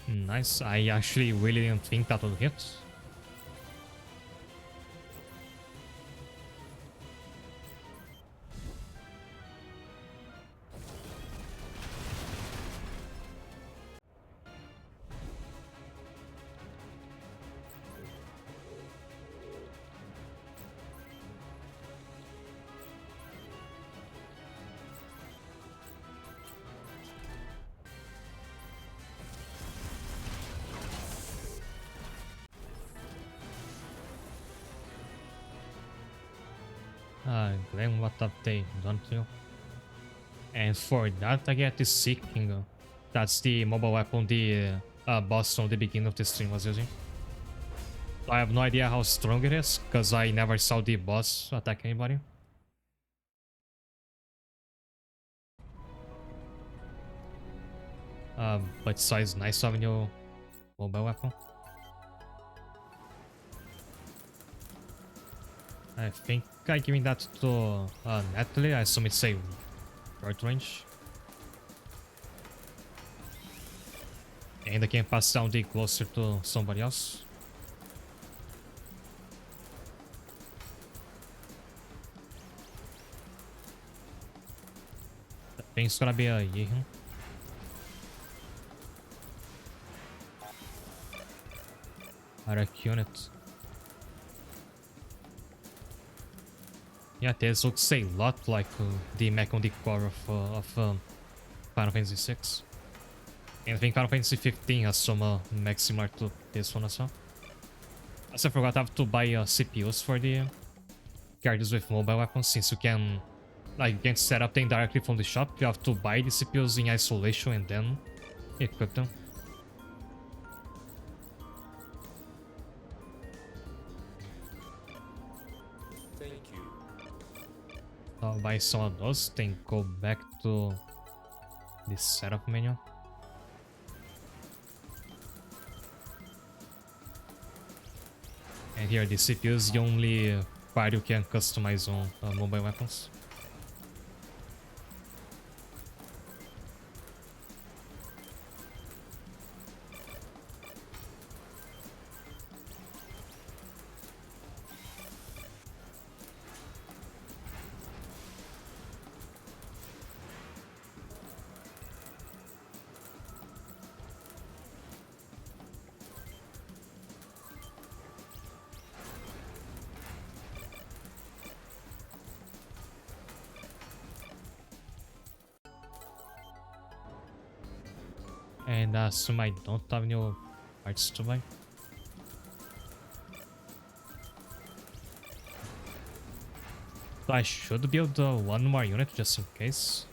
Nice. I actually really didn't think that would hit. Glenn, what have they done to you? And for that, I get the Seeking. That's the mobile weapon the boss from the beginning of the stream was using. I have no idea how strong it is, because I never saw the boss attack anybody. But it's nice having your mobile weapon. I think I'm giving that to Natalie. I assume it's a short range. And I can pass down the closer to somebody else. I think it's gonna be a Yihan. Arak unit. Yeah, this looks a lot like the mech on the core of Final Fantasy 6. And I think Final Fantasy 15 has some mech similar to this one as well. Also, I forgot I have to buy CPUs for the characters with mobile weapons, since you can set up them directly from the shop. You have to buy the CPUs in isolation and then equip them. I'll buy some of those, then go back to the setup menu. And here, the CPU is the only part you can customize on mobile weapons. And assume I don't have new parts to buy. So I should build one more unit just in case.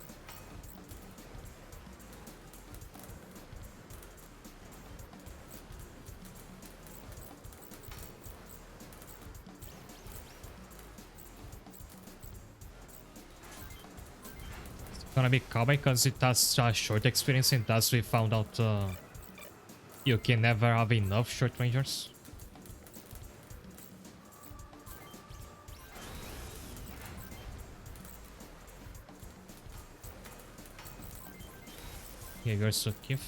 Gonna be cowboy because it has short experience, and thus we found out you can never have enough short rangers. Yeah, you're so cute.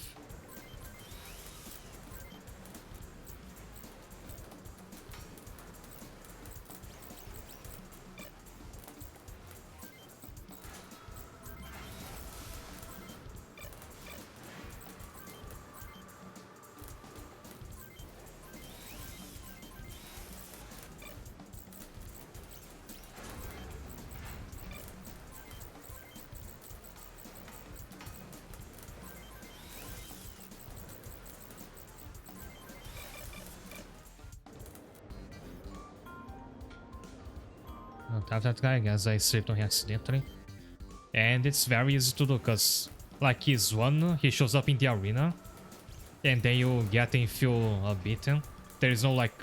Don't have that guy, I guess I slipped on him accidentally. And it's very easy to do, because like he's one, he shows up in the arena, and then you get him feel beaten. There is no like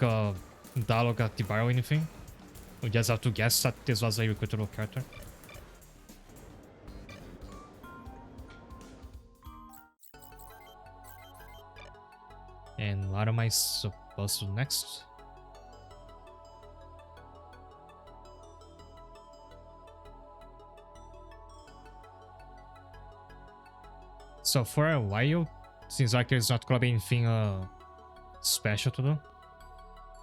dialogue at the bar or anything. You just have to guess that this was a recruitable character. And what am I supposed to do next? So for a while, Seems like there's not gonna be anything special to do.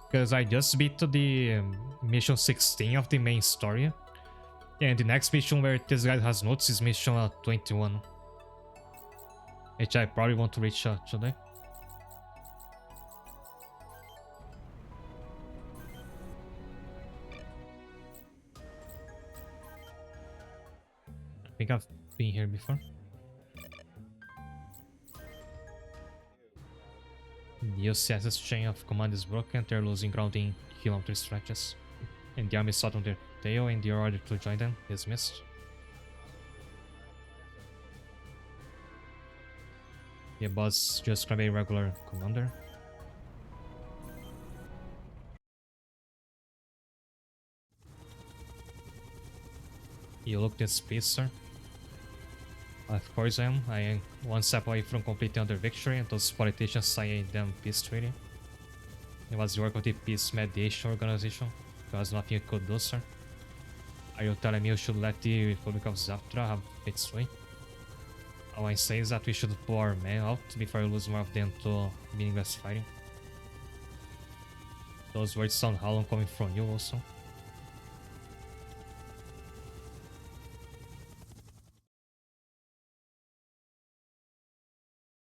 Because I just beat the mission 16 of the main story. And the next mission where this guy has notes is mission 21. Which I probably want to reach today. I think I've been here before. The UCS's chain of command is broken, they're losing ground in kilometer stretches. And the army is hot on their tail, and your order to join them is missed. The boss just grab a regular commander. You look this piece, sir. Of course I am. I am one step away from completing another victory, and those politicians sign a damn peace treaty. It was the work of the Peace Mediation Organization. There was nothing you could do, sir. Are you telling me you should let the Republic of Zaptra have its way? All I'm saying is that we should pull our men out before we lose more of them to meaningless fighting. Those words sound hollow coming from you also.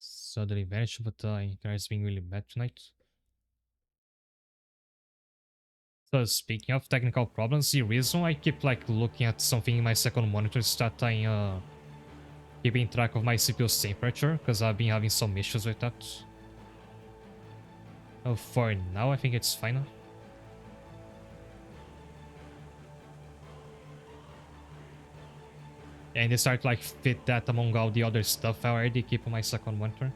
Suddenly vanished, but internet's being really bad tonight. So speaking of technical problems, the reason I keep like looking at something in my second monitor is that I'm keeping track of my CPU's temperature, because I've been having some issues with that. Oh, for now I think it's fine. And they start like fit that among all the other stuff I already keep on my second monitor.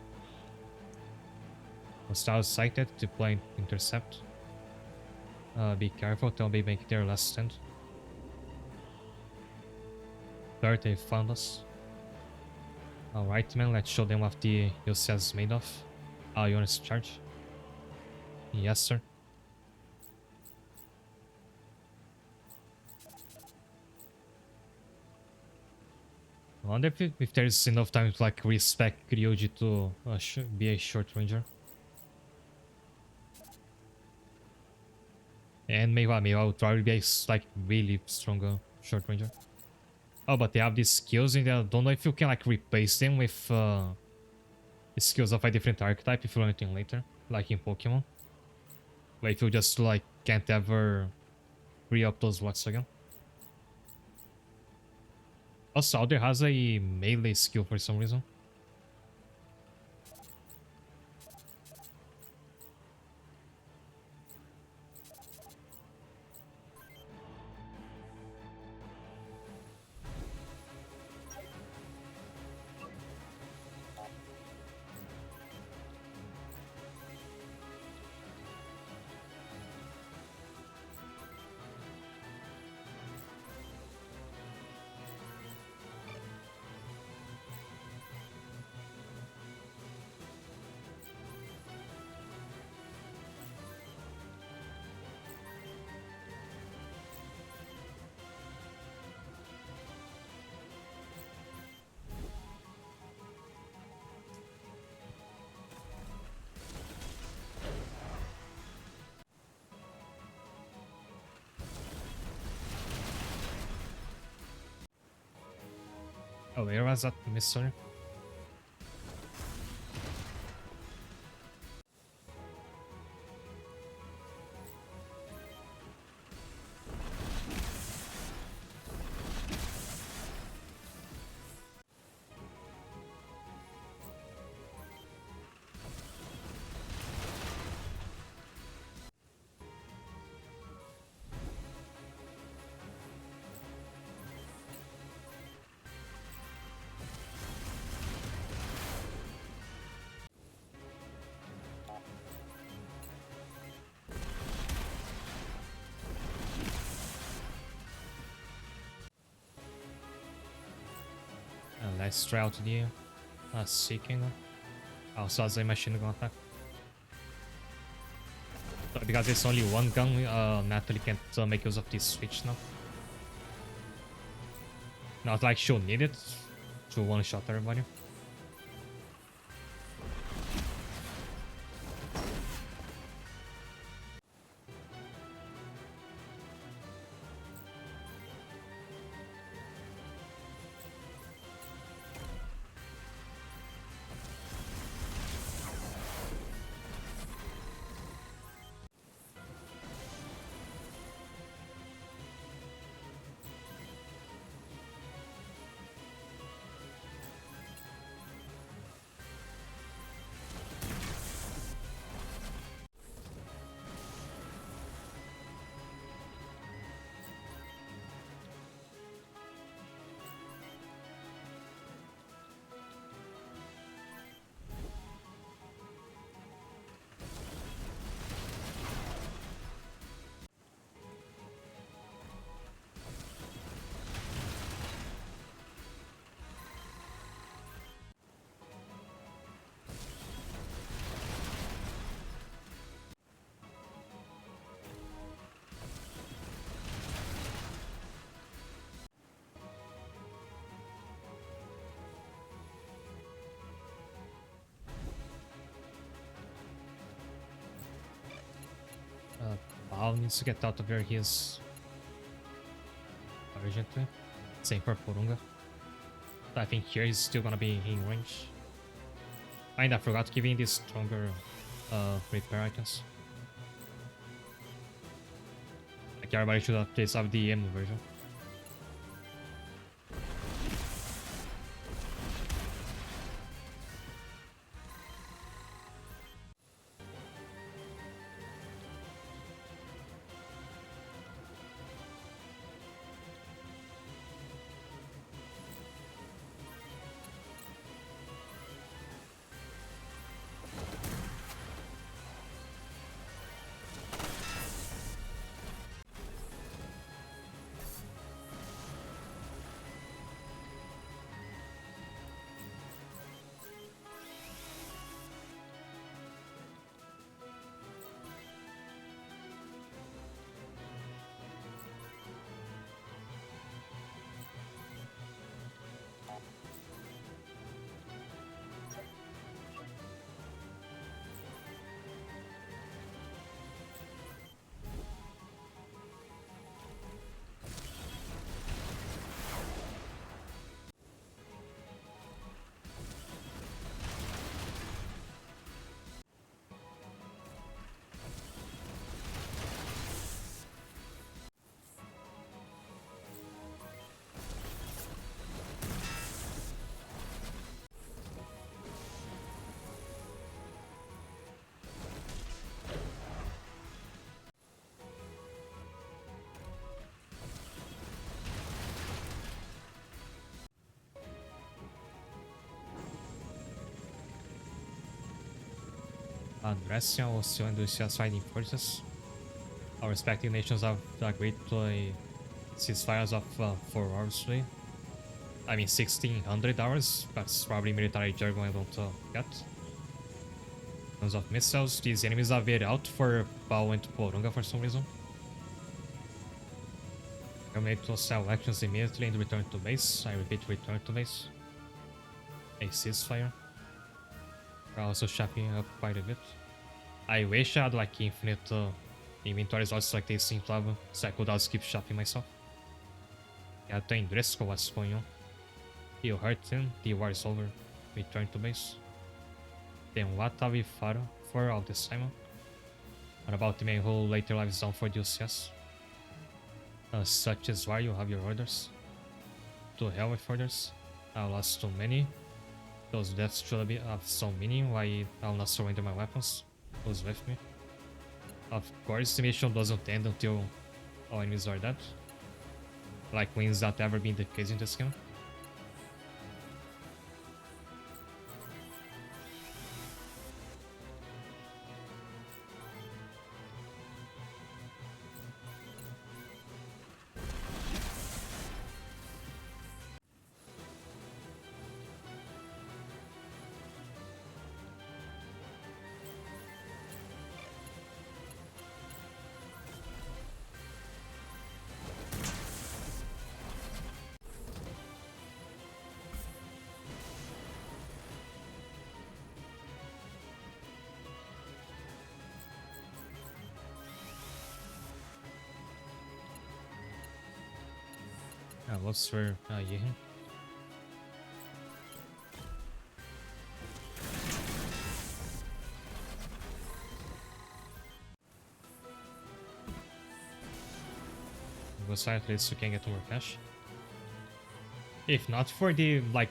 Hostile sighted, deploy intercept. Be careful, don't be make their last stand. Third, they found us. Alright man, let's show them what the UCS is made of. Units charge. Yes sir. I wonder if there's enough time to like respec Ryoji to be a short ranger. And maybe I would probably be a like really strong short ranger. Oh, but they have these skills and I don't know if you can like replace them with the skills of a different archetype if you learn anything later, like in Pokemon. But if you just like can't ever re-up those slots again. Also, Alder has a melee skill for some reason. Oh, where was that mystery? Let's try out the seeking. Also as a machine gun attack. So because it's only one gun, Natalie can't make use of this switch now. Not like she'll need it to one-shot everybody. Bao needs to get out of here. He is urgently. Same for Porunga. I think here he's still gonna be in range. And I forgot to give him these stronger repair items. Like everybody should have this of the M version. Andressian was still enthusiastic fighting forces. Our respective nations have agreed to a ceasefires of 4 hours today. I mean 1600 hours, that's probably military jargon I don't get. In terms of missiles, these enemies are very out for Bao and Porunga for some reason. Terminate hostile actions immediately and return to base. I repeat, return to base. A ceasefire. We're also shopping up quite a bit. I wish I had like infinite inventory slots like they seem to have, so I could just keep shopping myself. Yeah, tem Driscoll, what's going on? You hurt him, the war is over. Return to base. Then what are we for all this time? What about the man who later lives down for the UCS? Such as why you have your orders. To hell with orders. I lost too many. Those deaths should be of some meaning why I'll not surrender my weapons. Who's with me? Of course the mission doesn't end until all enemies are dead. Like when's that ever been the case in this game? What's for Yihin? Go side at least so you can get more cash. If not for the like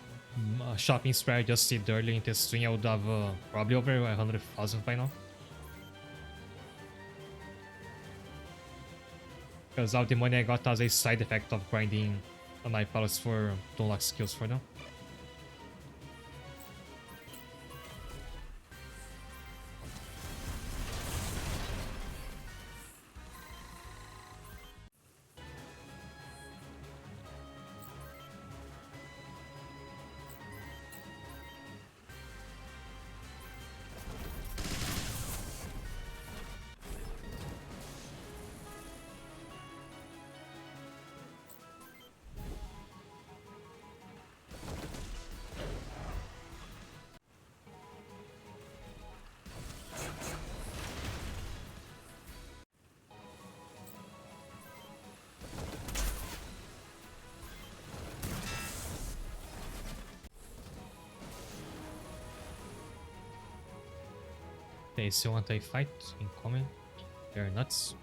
shopping spree I just did early in this stream, I would have probably over 100,000 by now. Because all the money I got as a side effect of grinding on my palace to unlock skills for them. They still want a fight incoming. They're nuts.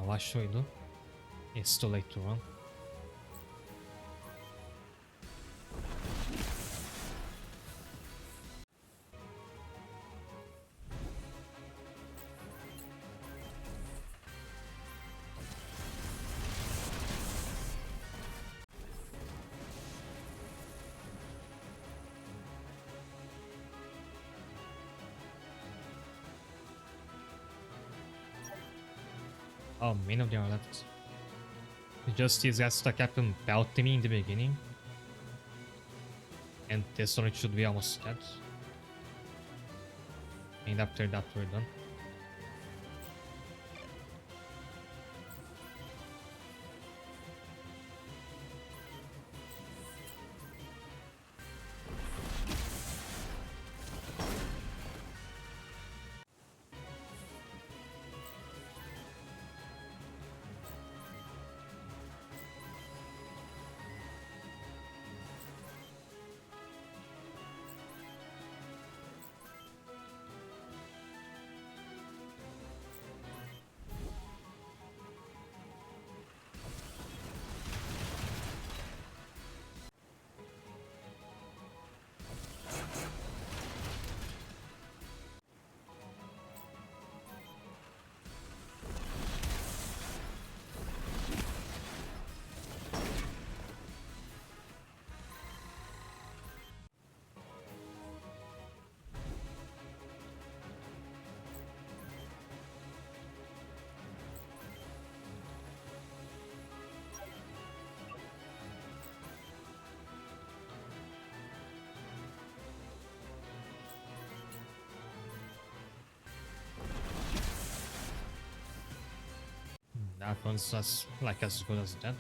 What should we do? It's too late to run. Oh, many of them are left. Just these guys that kept on pelting me in the beginning. And this one should be almost dead. And after that we're done. That one's as good as dead.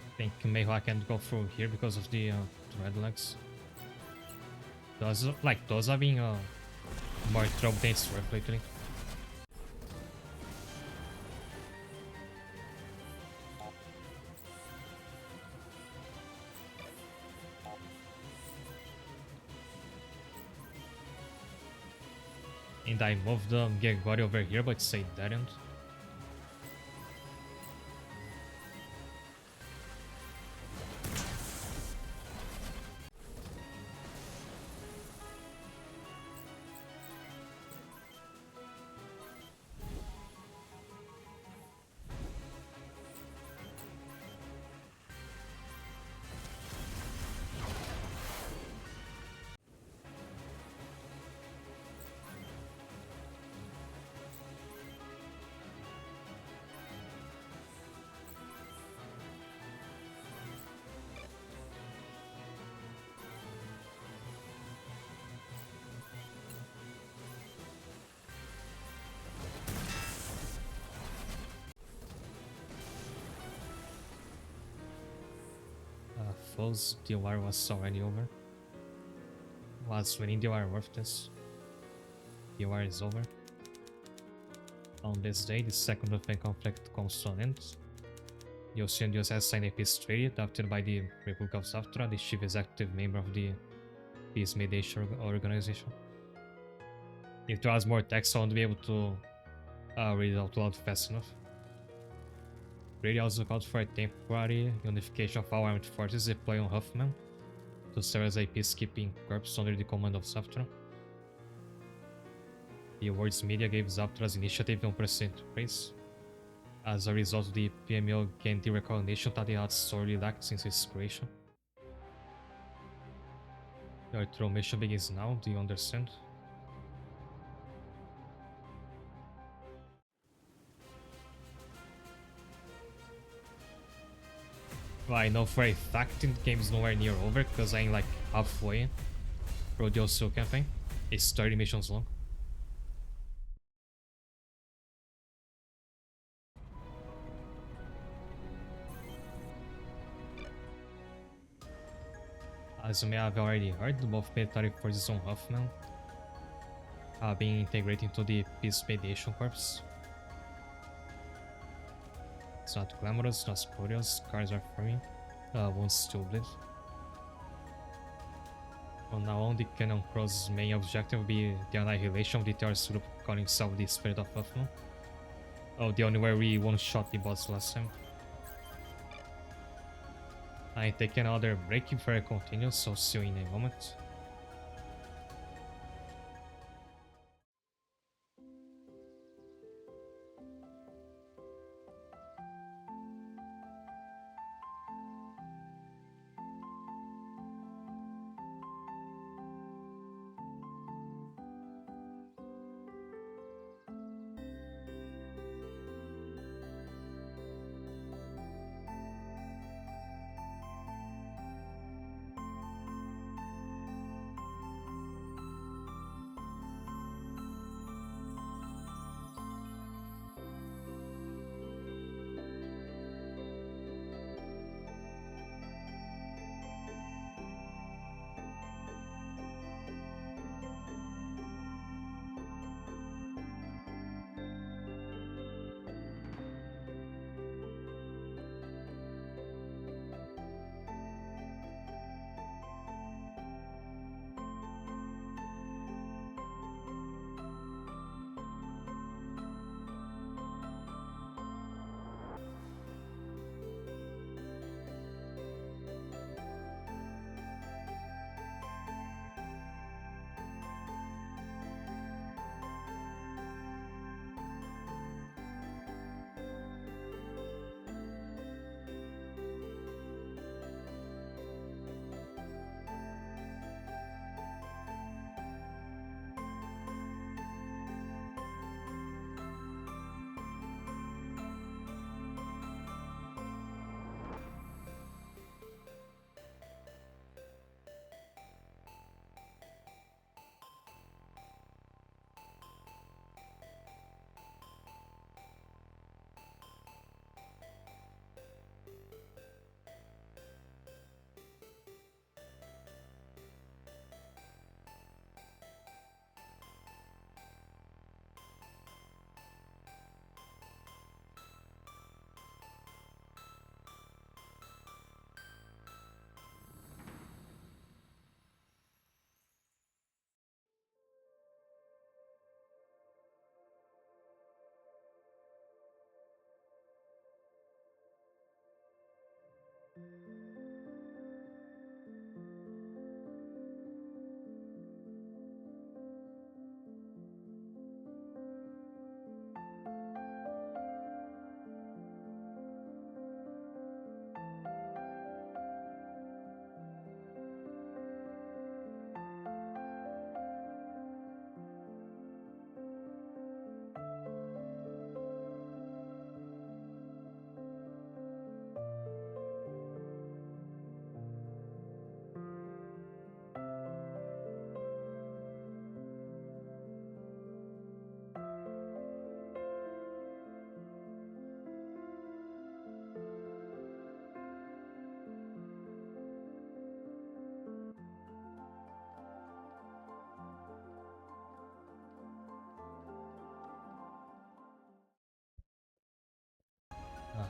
I think maybe I can't go through here because of the red legs. Those are being more trouble than it's worth lately. And I moved the Gegori over here, but it's a dead end. Foes, the war was already over. Was winning the war worth this? The war is over. On this day, the second European conflict comes to an end. The Ocean has signed a peace treaty adopted by the Republic of Zaftra, the chief executive member of the Peace Mediation Organization. If there was more text, I won't be able to read it out loud fast enough. upgrade also called for a temporary unification of all armed forces deployed on Huffman to serve as a peacekeeping corps under the command of Zaptra. The world's media gave Zaptra's initiative unprecedented praise. As a result, the PMO gained the recognition that it had sorely lacked since its creation. Your true mission begins now, do you understand? Well, I know for a fact the game is nowhere near over because I'm like halfway through the Osu campaign. It's 30 missions long. As you may have already heard, both military forces on Huffman are being integrated into the Peace Mediation Corps. It's not glamorous, not spurious, cars are forming, wounds still bleed. From now on, the Cannon Crow's main objective will be the annihilation of the terrorist group calling itself the Spirit of Huffman. Oh, the only way we one-shot the boss last time. I take another break before I continue, so see you in a moment.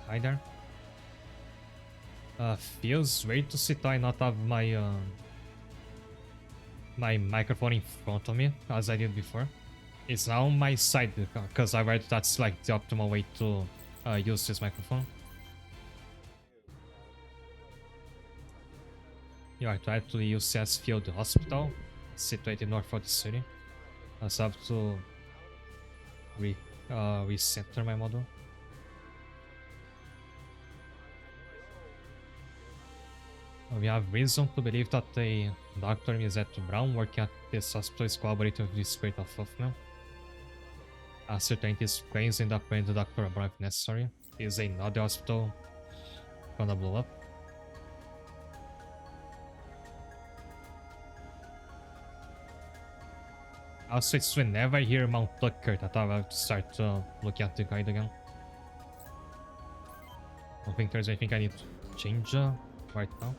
Hi there. Feels weird to sit I not have my my microphone in front of me as I did before. It's now on my side because I read that's like the optimal way to use this microphone. You are at the UCS Field Hospital, situated north of the city. I just have to recenter my model. We have reason to believe that a Dr. Mizette Brown working at this hospital is collaborating with the spirit of Hoffman. Ascertain his brains and apprehend Dr. Brown if necessary. Is another hospital gonna blow up? Also, it's whenever I hear Mount Tucker that I have to start looking at the guide again. I don't think there's anything I need to change right now.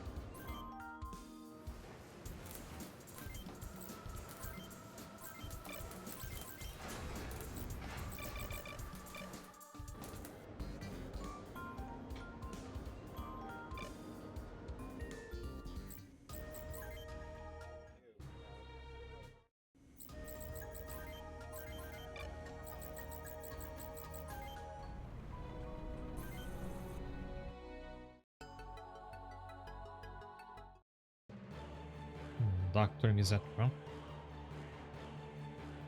Dr. Mizette Brown.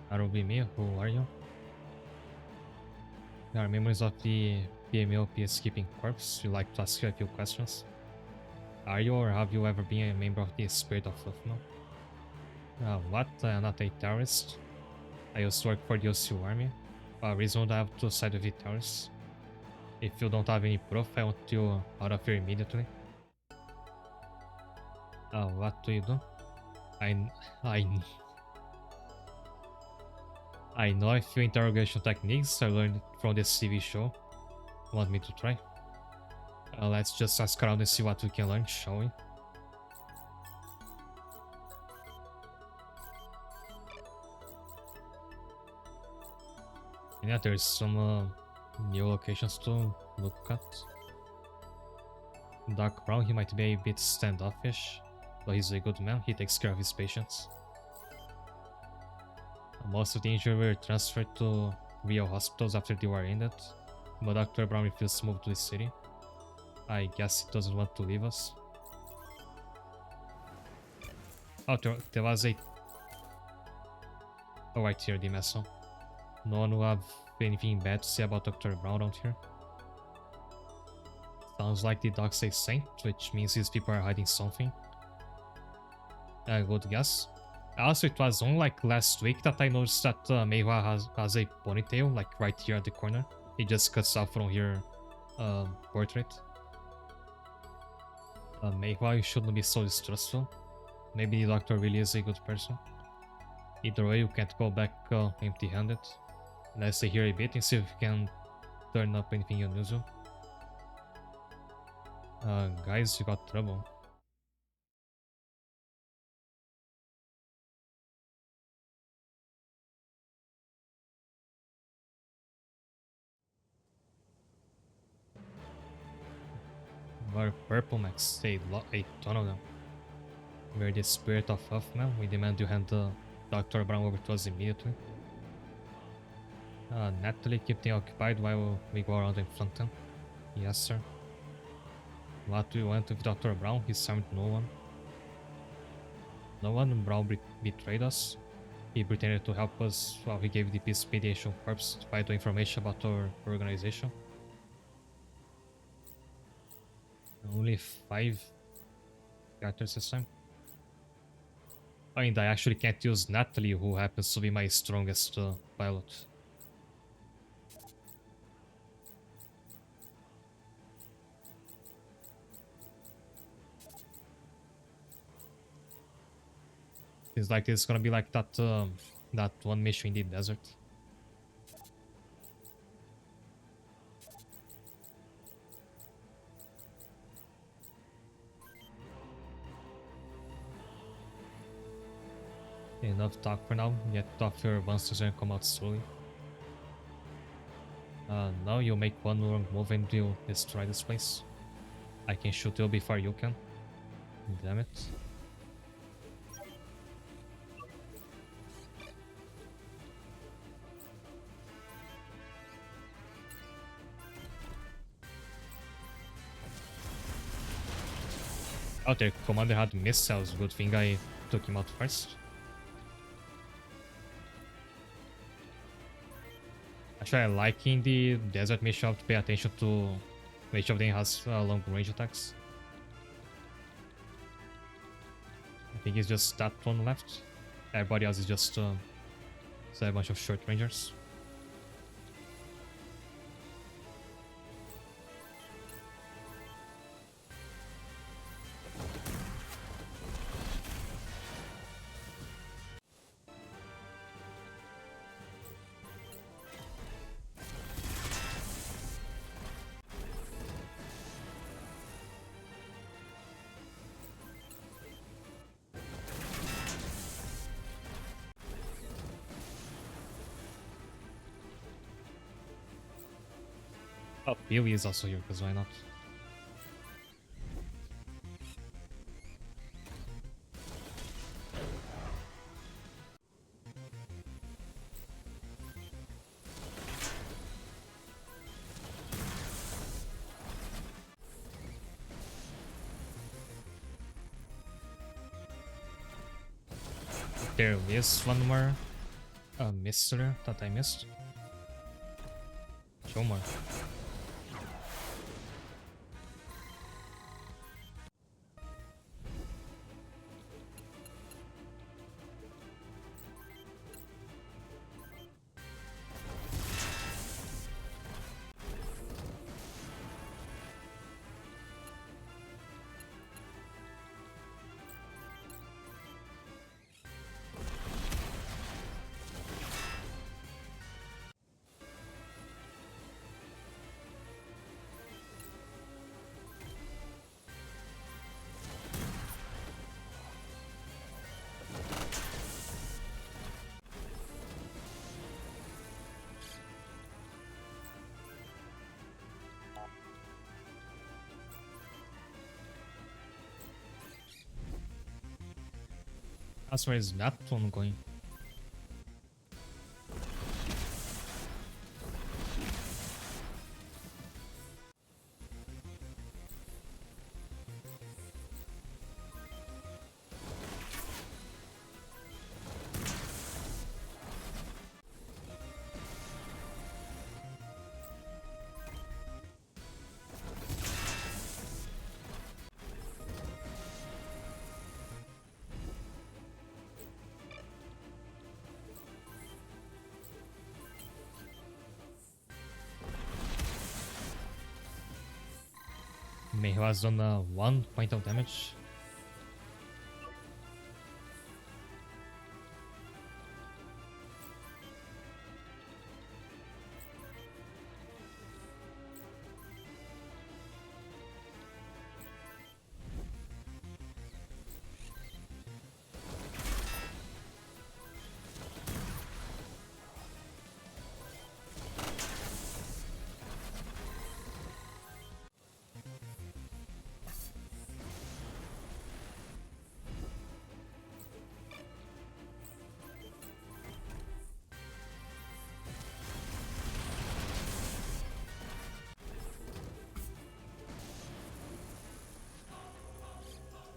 That will be me. Who are you? We are members of the PMO Peacekeeping Corps. We'd like to ask you a few questions. Are you or have you ever been a member of the Spirit of Hoffman? What? Not a terrorist. I used to work for the OCU Army. Reason I have to side with the terrorists. If you don't have any proof, I want you out of here immediately. What do you do? I know a few interrogation techniques I learned from this TV show. Want me to try? Let's just ask around and see what we can learn, shall we? And yeah, there's some new locations to look at. Doc Brown, he might be a bit standoffish, but he's a good man. He takes care of his patients. Most of the injured were transferred to real hospitals after the war ended, but Dr. Brown refused to move to the city. I guess he doesn't want to leave us. Oh, there was a... Oh, right here, the Mason. No one will have anything bad to say about Dr. Brown around here. Sounds like the doc's a saint, which means these people are hiding something. Good guess. Also, it was only like last week that I noticed that Meiwa has a ponytail, like right here at the corner. It just cuts off from her portrait. Meiwa, you shouldn't be so distrustful. Maybe the doctor really is a good person. Either way, you can't go back empty-handed. Let's stay here a bit and see if we can turn up anything unusual. Guys, you got trouble. We're purple max, a ton of them. We're the spirit of Huffman. We demand you hand Dr. Brown over to us immediately. Natalie, keep them occupied while we go around and flank them. Yes, sir. What do you want with Dr. Brown? He harmed no one. No one. Brown betrayed us. He pretended to help us while he gave the Peace Mediation Corps vital information about our organization. Only 5 characters this time. And I actually can't use Natalie, who happens to be my strongest pilot. It's like it's gonna be like that that one mission in the desert. Enough talk for now. Get off your monsters and come out slowly. Now you make one wrong move and you destroy this place. I can shoot you before you can. Damn it. Oh, their commander had missiles. Good thing I took him out first. Actually, I like in the desert mission to pay attention to which of them has long range attacks. I think it's just that one left. Everybody else is just a bunch of short rangers. Oh, Billy is also here, because why not? There is one more mister that I missed. Show more. As where is that one going? May has done 1 point of damage.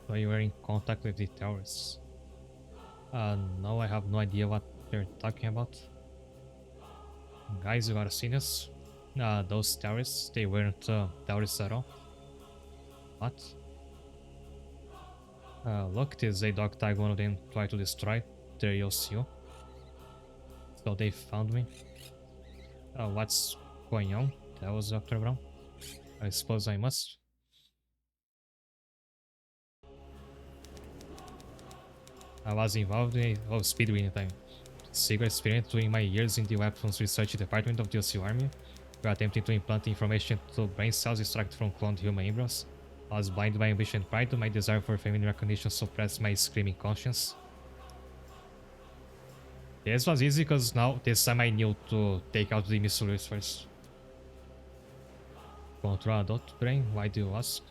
So you were in contact with the towers. No, I have no idea what they're talking about. Guys, you gotta see this. Those towers, they weren't towers at all. What? Look, this a dog tag one of them tried to destroy their EOCO. So they found me. What's going on? That was Dr. Brown. I suppose I must. I was involved in speed reading time. Secret experience during my years in the weapons research department of the OCU Army. We were attempting to implant information to brain cells extracted from cloned human embryos. I was blinded by ambition and pride, my desire for feminine recognition suppressed my screaming conscience. This was easy because now this time I knew to take out the missiles first. Control adult brain, why do you ask?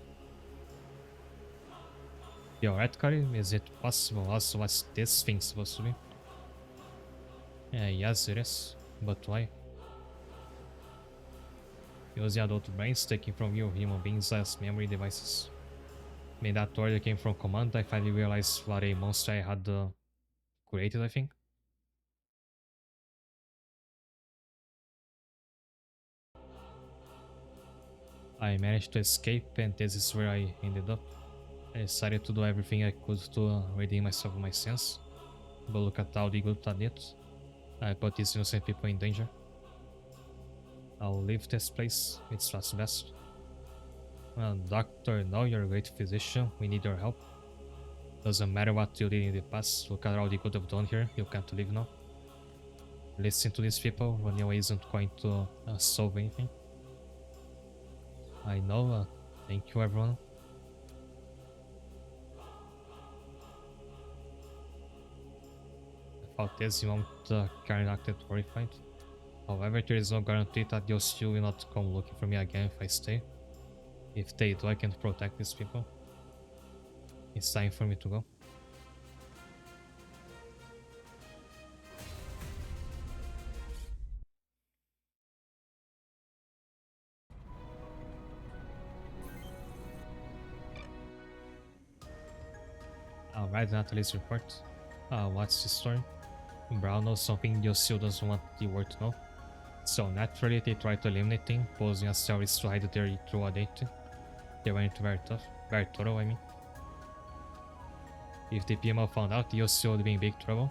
Theoretically, is it possible? Also, what's this thing supposed to be? Yes, it is. But why? Using adult brains taken from you human beings as memory devices. I mean, that order came from command. I finally realized what a monster I had created, I think. I managed to escape, and this is where I ended up. I decided to do everything I could to redeem myself of my sins, but look at all the good I did. I put these innocent people in danger. I'll leave this place, it's what's best. Doctor, no, you're a great physician, we need your help. Doesn't matter what you did in the past, look at all the good I've done here, you can't leave now. Listen to these people, running away isn't going to solve anything. I know, thank you everyone. About this, you won't Karen acted horrified. However, there is no guarantee that those two will not come looking for me again if I stay. If they do, I can't protect these people. It's time for me to go. Alright, Natalie's report. What's the story? Brown knows something Yosio doesn't want the world to know. So naturally, they try to eliminate him, posing as terrorists to hide their true identity. They went very tough. Very thorough, I mean. If the PMO found out, Yosio would be in big trouble.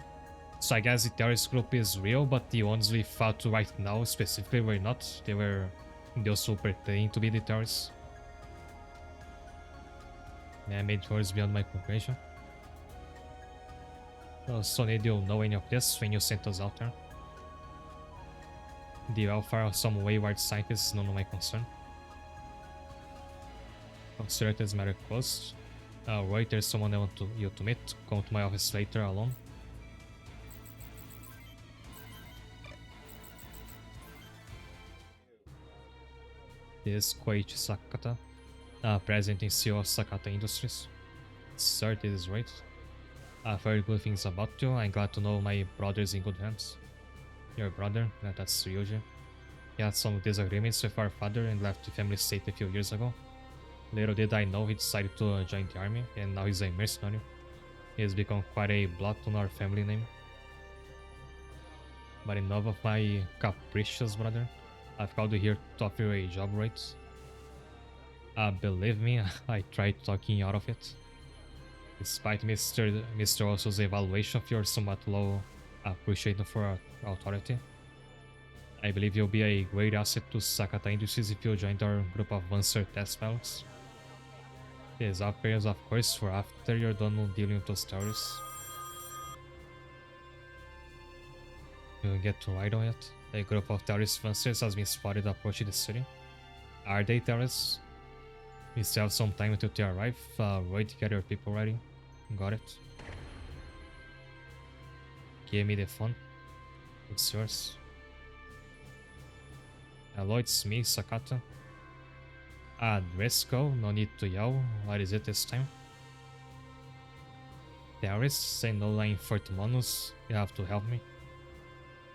So I guess the terrorist group is real, but the ones we fought right now specifically were not. They were also pretending to be the terrorists. I made yours beyond my comprehension. So did you know any of this when you sent us out there? The welfare of some wayward scientists is none of my concern. Consider this matter closed. Roy, there's someone I want you to meet. Come to my office later alone. This is Koichi Sakata, president and CEO of Sakata Industries. Sir, this is right. I've heard good things about you. I'm glad to know my brother is in good hands. Your brother? That's Ryuji. He had some disagreements with our father and left the family estate a few years ago. Little did I know he decided to join the army, and now he's a mercenary. He has become quite a blot on our family name. But enough of my capricious brother. I've called you here to offer you a job, right? Believe me, I tried talking you out of it. Despite Mr. Oso's evaluation of your somewhat low appreciation for authority, I believe you'll be a great asset to Sakata Industries if you joined our group of Lancer test pilots. These affairs, of course, for after you're done dealing with those terrorists. You'll get to ride on it. A group of terrorist Lancers has been spotted approaching the city. Are they terrorists? We still have some time until they arrive. Roy, get your people ready. Got it. Give me the phone. It's yours. Hello, it's me, Sakata. Driscoll, no need to yell. What is it this time? Terrorists, I know I'm Fortumanus. You have to help me.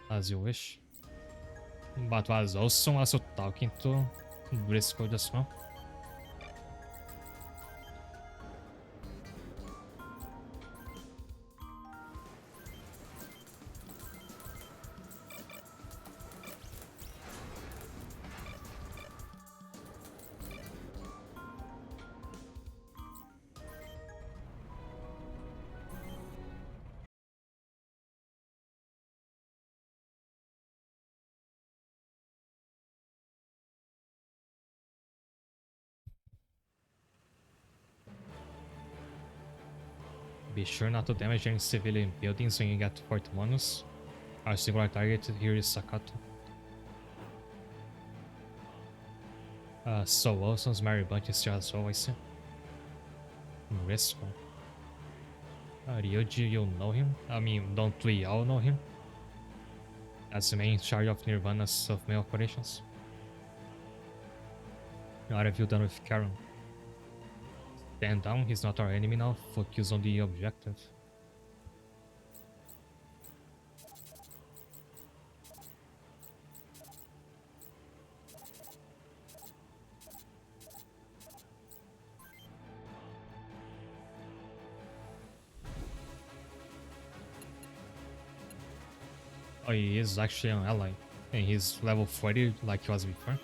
As you wish. But was also talking to Driscoll just now. Be sure not to damage any civilian buildings when you get to Fort Manus. Our singular target here is Sakata. So Wilson's Mary Bunch is still as well, I see. Risco. Ryuji, you know him? I mean, don't we all know him? As the man in charge of Nirvana's self-made operations. What have you done with Karen? Stand down, he's not our enemy now. Focus on the objective. Oh, he is actually an ally. And he's level 40 like he was before.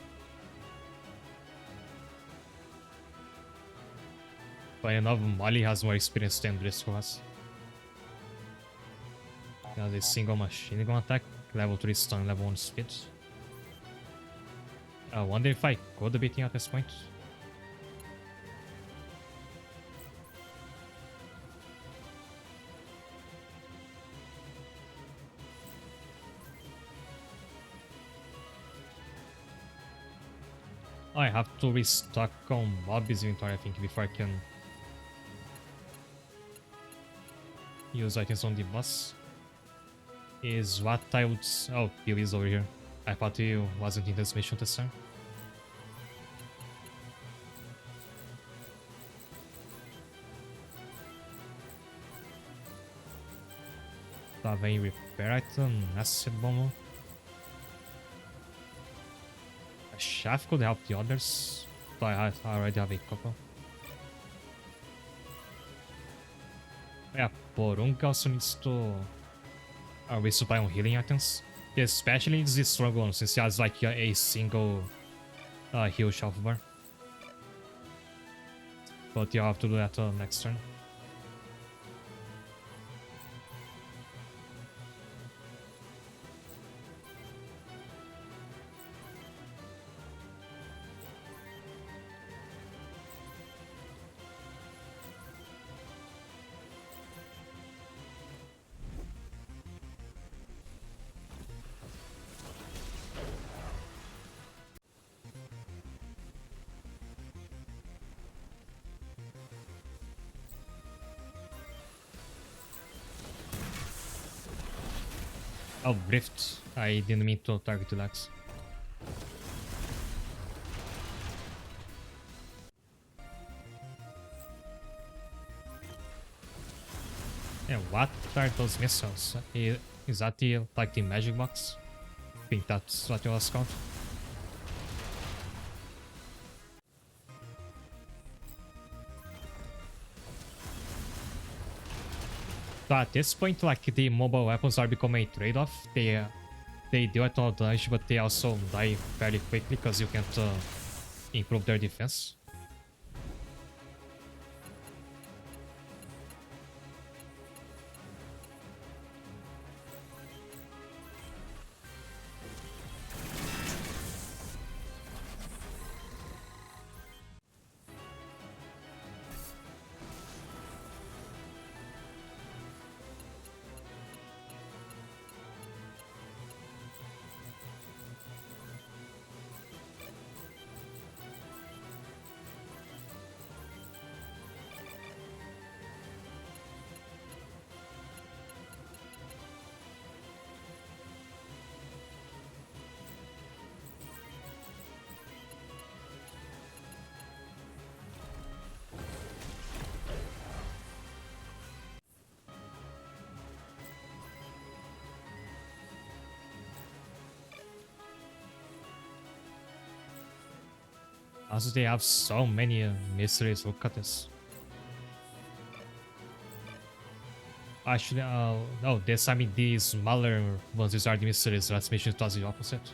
But you know, Molly has more experience than Driscoll has. He has a single machine gun attack, level 3 stun, level 1 speed. I wonder if I could beat him at this point. I have to restock on Bobby's inventory, I think, before I can use items on the boss. Is what I would... Oh, Bill is over here. I thought he wasn't in this mission this time. Tava em repair item, acid bomb. A shaft could help the others, but I already have a couple. Yeah, Porunga also needs to resupply on healing items. Especially this strong one, since he has like a single heal shelf bar. But you have to do that next turn. Oh, Rift. I didn't mean to target the legs. Yeah, what are those missiles? Is that the, like the magic box? I think that's what it was called. So at this point, like the mobile weapons are becoming a trade-off. They do a ton of damage, but they also die fairly quickly because you can't improve their defense. Also, they have so many mysteries. Look at this. Actually, no, this I mean the smaller ones. These are the mysteries. Last mission it was the opposite.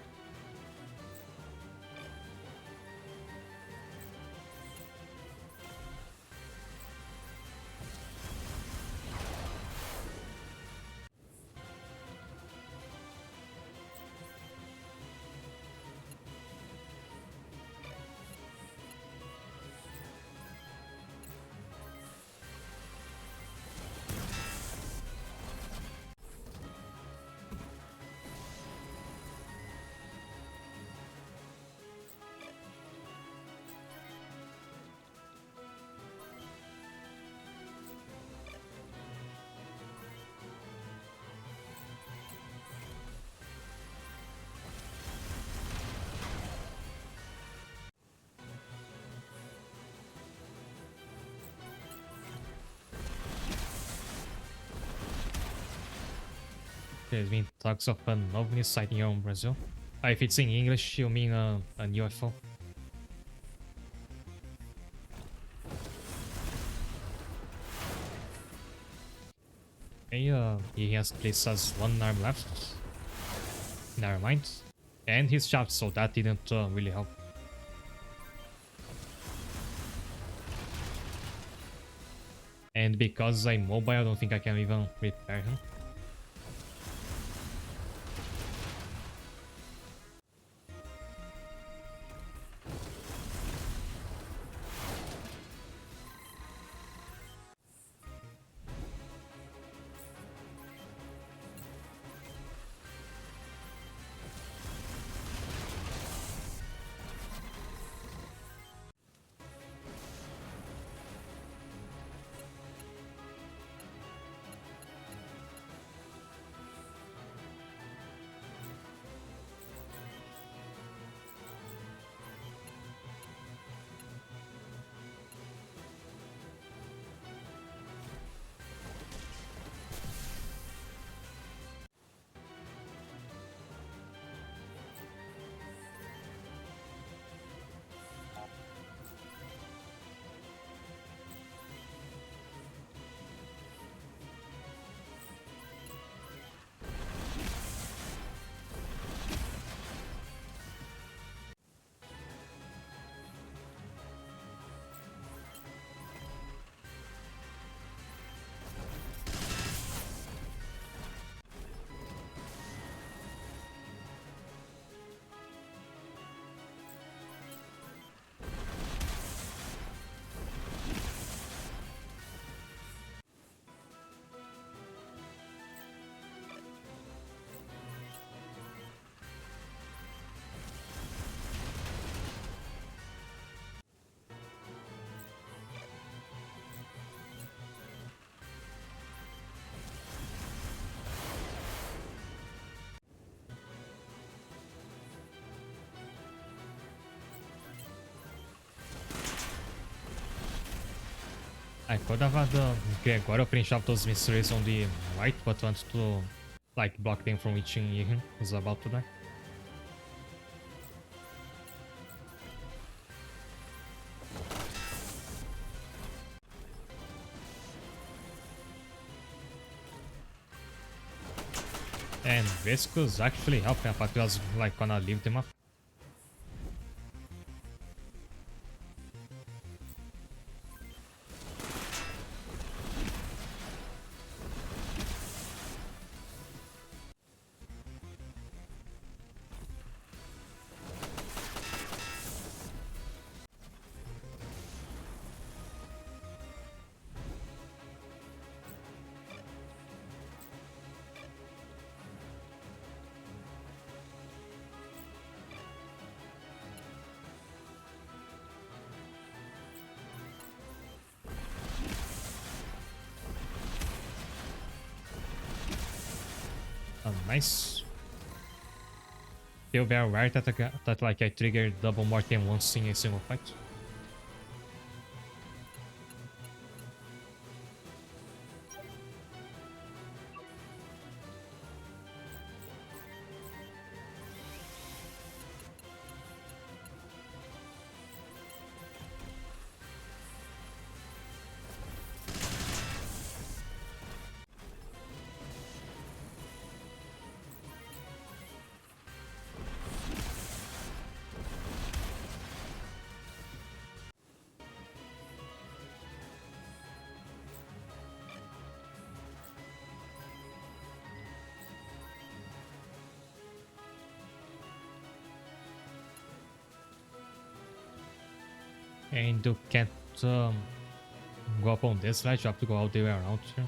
There's been talks of an ovni sighting here in Brazil. If it's in English, you mean an UFO. Okay, he has places has one arm left. Never mind. And he's chapped, so that didn't really help. And because I'm mobile, I don't think I can even repair him. I could have had Gregorio finish up those mysteries on the right, but wanted to like block them from reaching him. He's about to die. And Vesco's actually helping. I thought he was like gonna leave them up. Nice. Feel very rare that like I triggered double more than once in a single fight. And you can't go up on this ledge, you have to go all the way around here.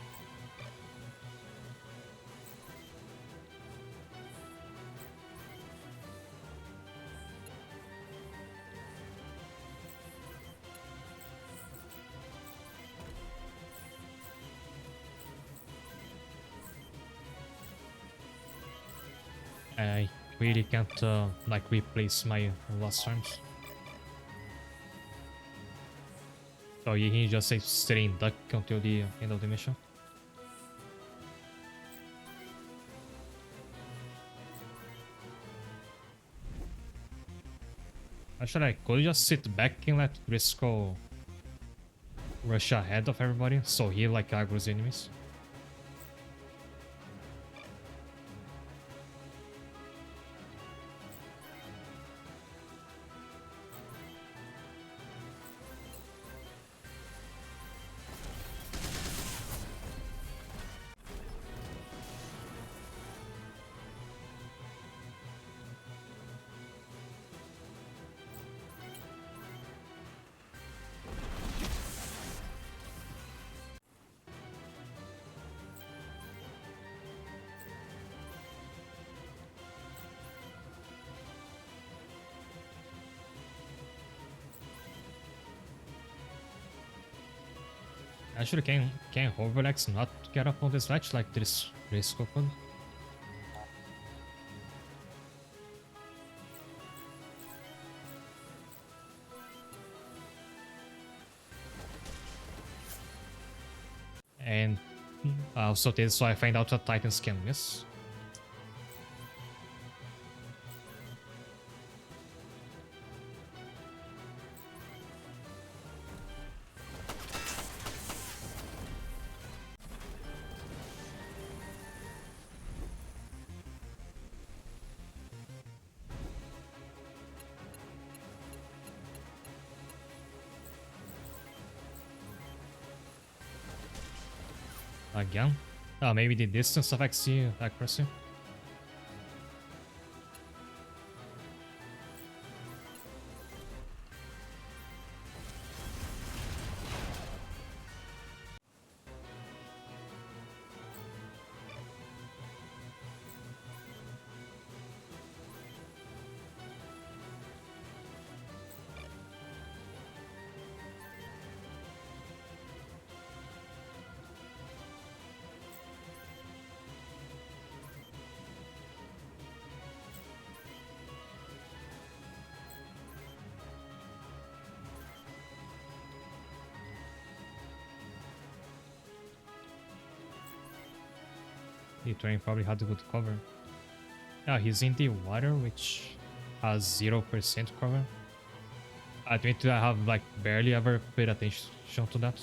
I really can't like replace my last turns. So he just stays staying duck until the end of the mission. Actually, I could just sit back and let Briscoe rush ahead of everybody, so he like aggro's enemies. Actually, can Hoverlex not get up on this ledge like this Risco could? And also this, so I find out that Titans can miss. Again. Maybe the distance affects the accuracy. The train probably had a good cover. Yeah, he's in the water, which has 0% cover. I admit that I have like barely ever paid attention to that.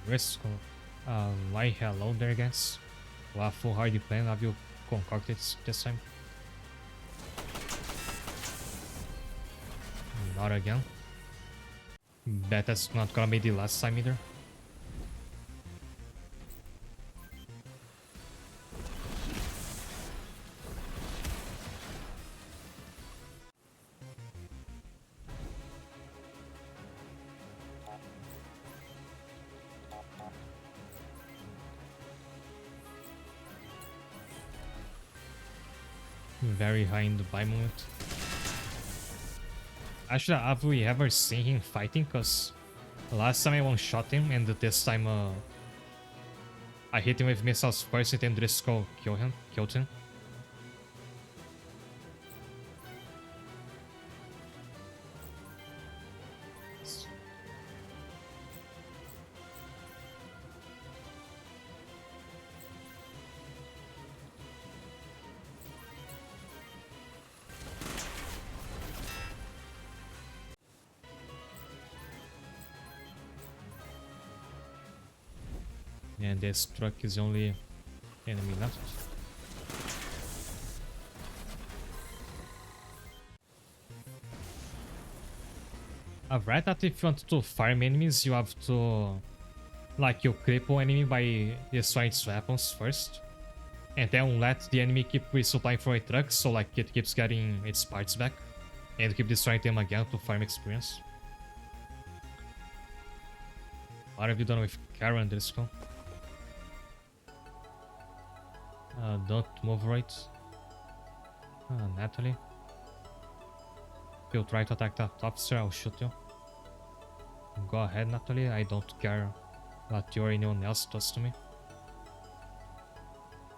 Risco. Why hello there, guys? Waffle hardy plan, have you concocted this time? Not again. Bet that's not gonna be the last time either. Very high in the buy moment. Actually, have we ever seen him fighting? Cause last time I one-shot him, and this time I hit him with missiles first, and then Driscoll killed him. And this truck is the only enemy left. I've read that if you want to farm enemies, you have to, like, you cripple enemy by destroying its weapons first, and then let the enemy keep resupplying for a truck, so like it keeps getting its parts back, and keep destroying them again to farm experience. What have you done with Karen, Driscoll? Don't move right. Natalie. If you try to attack that officer, I'll shoot you. Go ahead, Natalie. I don't care what you or anyone else does to me.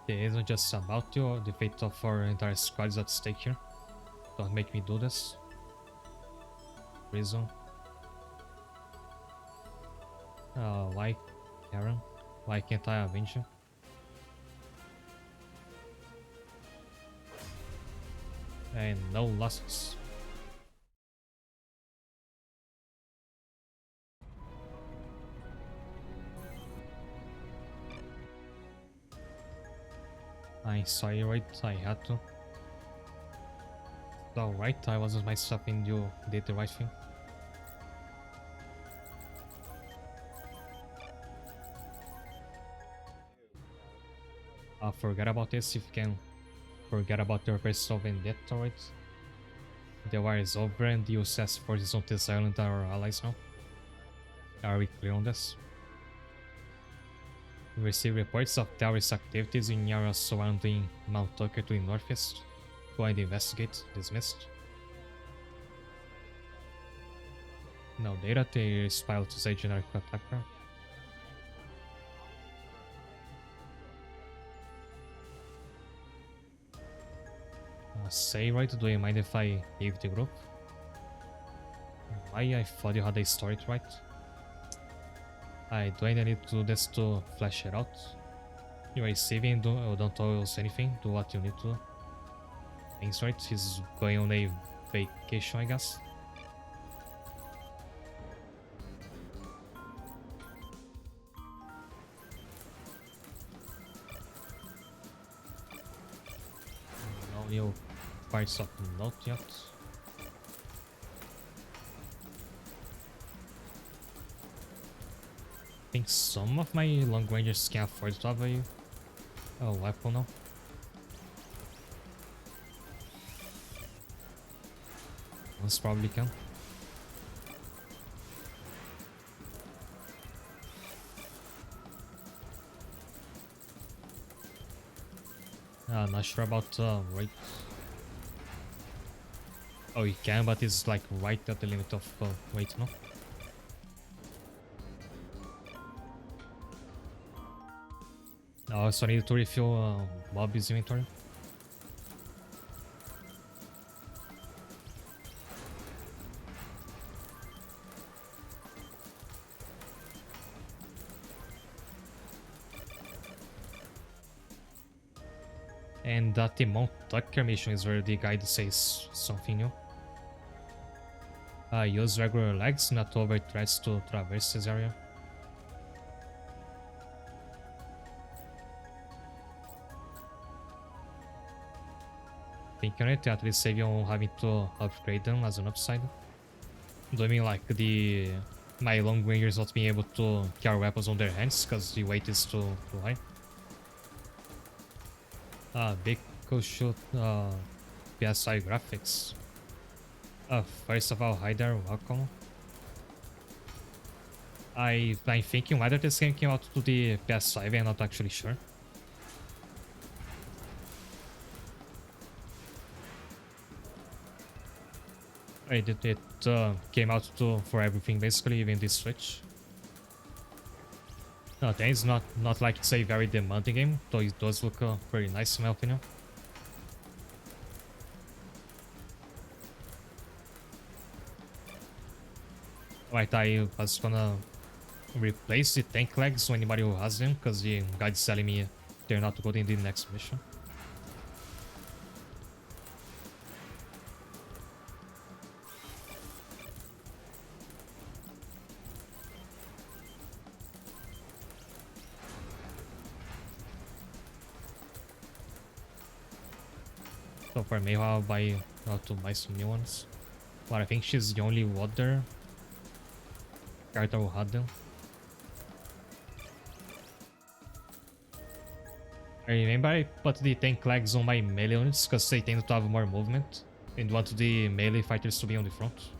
It isn't just about you, or the fate of our entire squad is at stake here. Don't make me do this. Prison. Why, Karen? Why can't I avenge you? And no losses. I saw you right, I had to. Alright, I wasn't myself and you did the right thing. Forget about this if you can. Forget about your personal vendetta, right? The war is over and the US forces on this island are our allies now. Are we clear on this? We receive reports of terrorist activities in areas surrounding Mount Tucker to the northeast. Go and investigate. Dismissed. No data. There is pilot to say generic attacker. Say right, do you mind if I leave the group? Why? I thought you had a story to write. Do I need to do this to flesh it out? You are saving, don't tell us anything, do what you need to. Thanks, right? He's going on a vacation, I guess. No new parts of note yet. I think some of my long rangers can afford to have a weapon now. Ones probably can. Not sure about right. Oh, you can, but it's like right at the limit of weight, no? I also need to refill Bobby's inventory. And that the Mount Tucker mission is where the guide says something new. Use regular legs, not over threats to traverse this area. Thinking on it, at least save you on having to upgrade them as an upside. Do I mean like my long rangers not being able to carry weapons on their hands because the weight is too high? Big shoot PSI graphics. First of all, hi there, welcome. I'm thinking whether this game came out to the PS5, I'm not actually sure. It came out for everything basically, even the Switch. No, then it's not like it's a very demanding game, though it does look very nice in my opinion. Right, I was gonna replace the tank legs to anybody who has them, because the guide's telling me they're not good in the next mission. So for me, I'll to buy some new ones. But I think she's the only water character who had them. I remember I put the tank legs on my melee units because they tend to have more movement and want the melee fighters to be on the front.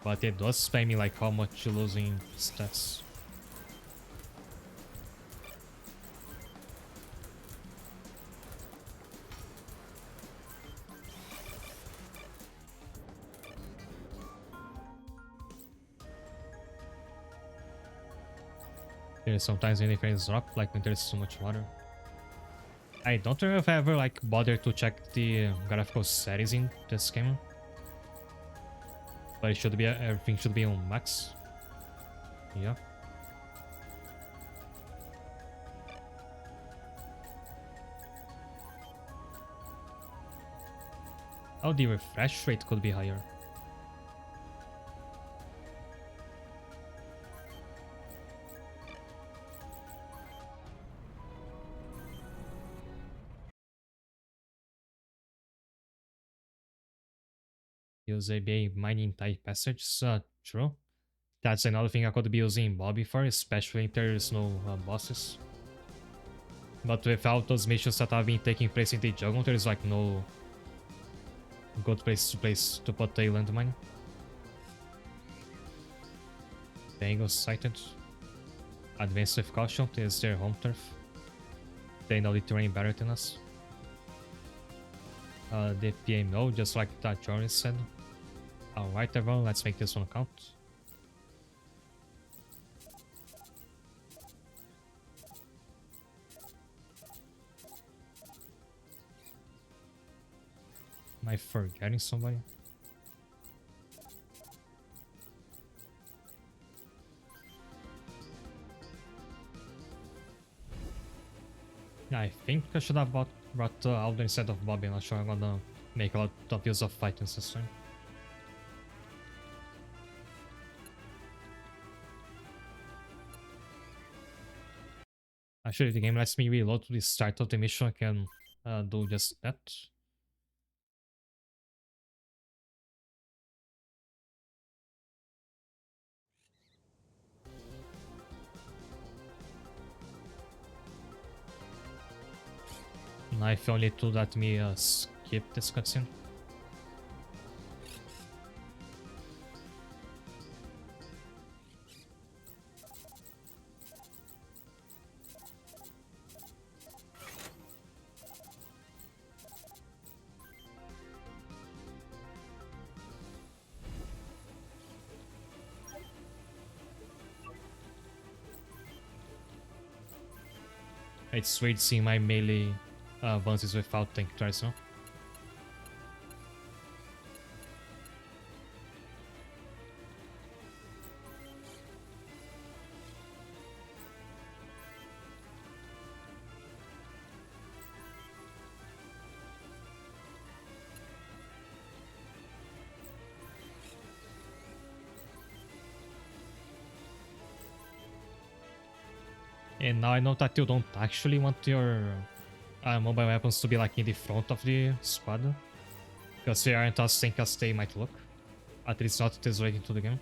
But it does spam me like how much you lose in stats. Sometimes when the frames drop, like when there's too much water. I don't know if I ever like bothered to check the graphical settings in this game. But it should be, everything should be on max. Yeah. Oh, the refresh rate could be higher. Use ABA mining type passage. True. That's another thing I could be using Bobby for, especially if there's no bosses. But without those missions that have been taking place in the jungle, there's like no Good place to put a landmine. The Eagles sighted. Advance with caution, is their home turf. They know the terrain better than us. The PMO, just like that Joris said. Alright everyone, let's make this one count. Am I forgetting somebody? Yeah, I think I should have brought Aldo instead of Bobby. I'm not sure I'm gonna make a lot of use of Titans this time. Actually, if the game lets me reload to the start of the mission, I can do just that. Now if you only to let me skip this cutscene. It's weird seeing my melee bounces without tank turrets, no? And now I know that you don't actually want your mobile weapons to be like in the front of the squad. Because they aren't as tank as they might look. At least not this late into the game.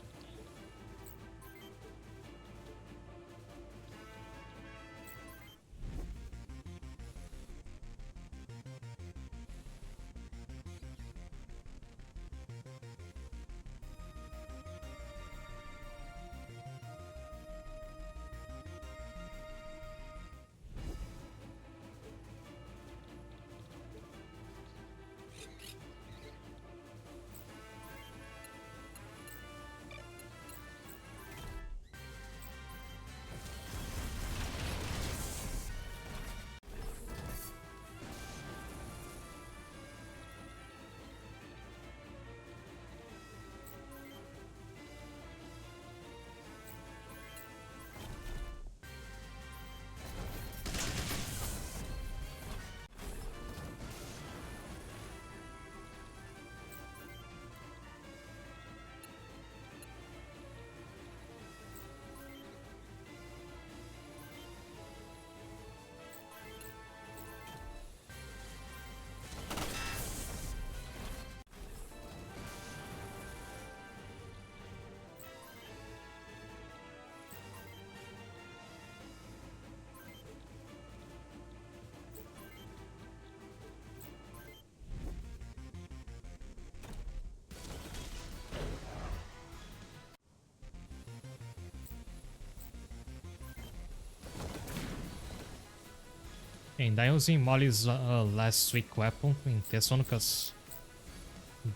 And I'm using Molly's last weak weapon in this one because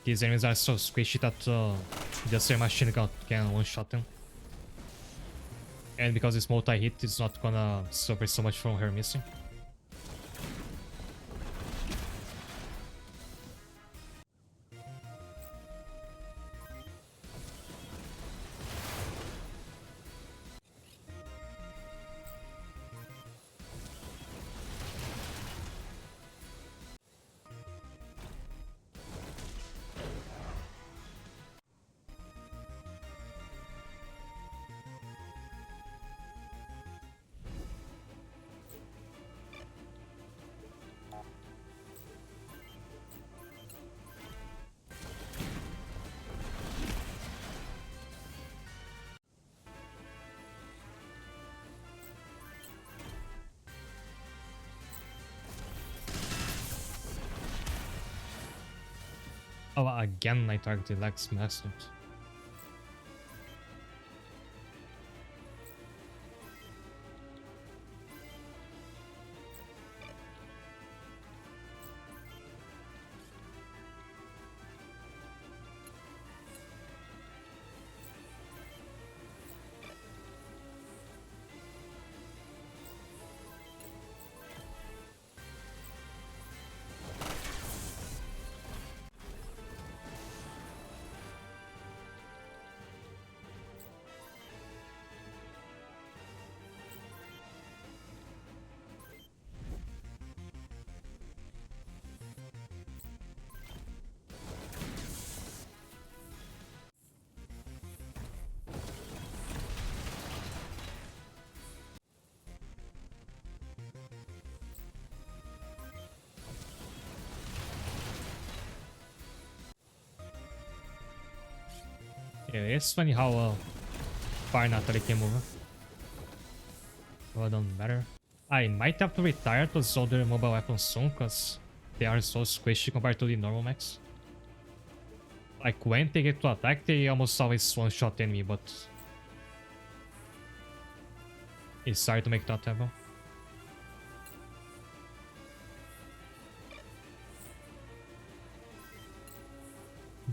these enemies are so squishy that just a machine gun can one-shot them. And because it's multi-hit, it's not gonna suffer so much from her missing. Oh, again I targeted Lex Mastered. Yeah, it's funny how far Natalie can move. Well, don't matter. I might have to retire those other mobile weapons soon, cause they are so squishy compared to the normal mechs. Like when they get to attack, they almost always one-shot enemy, but it's hard to make that happen.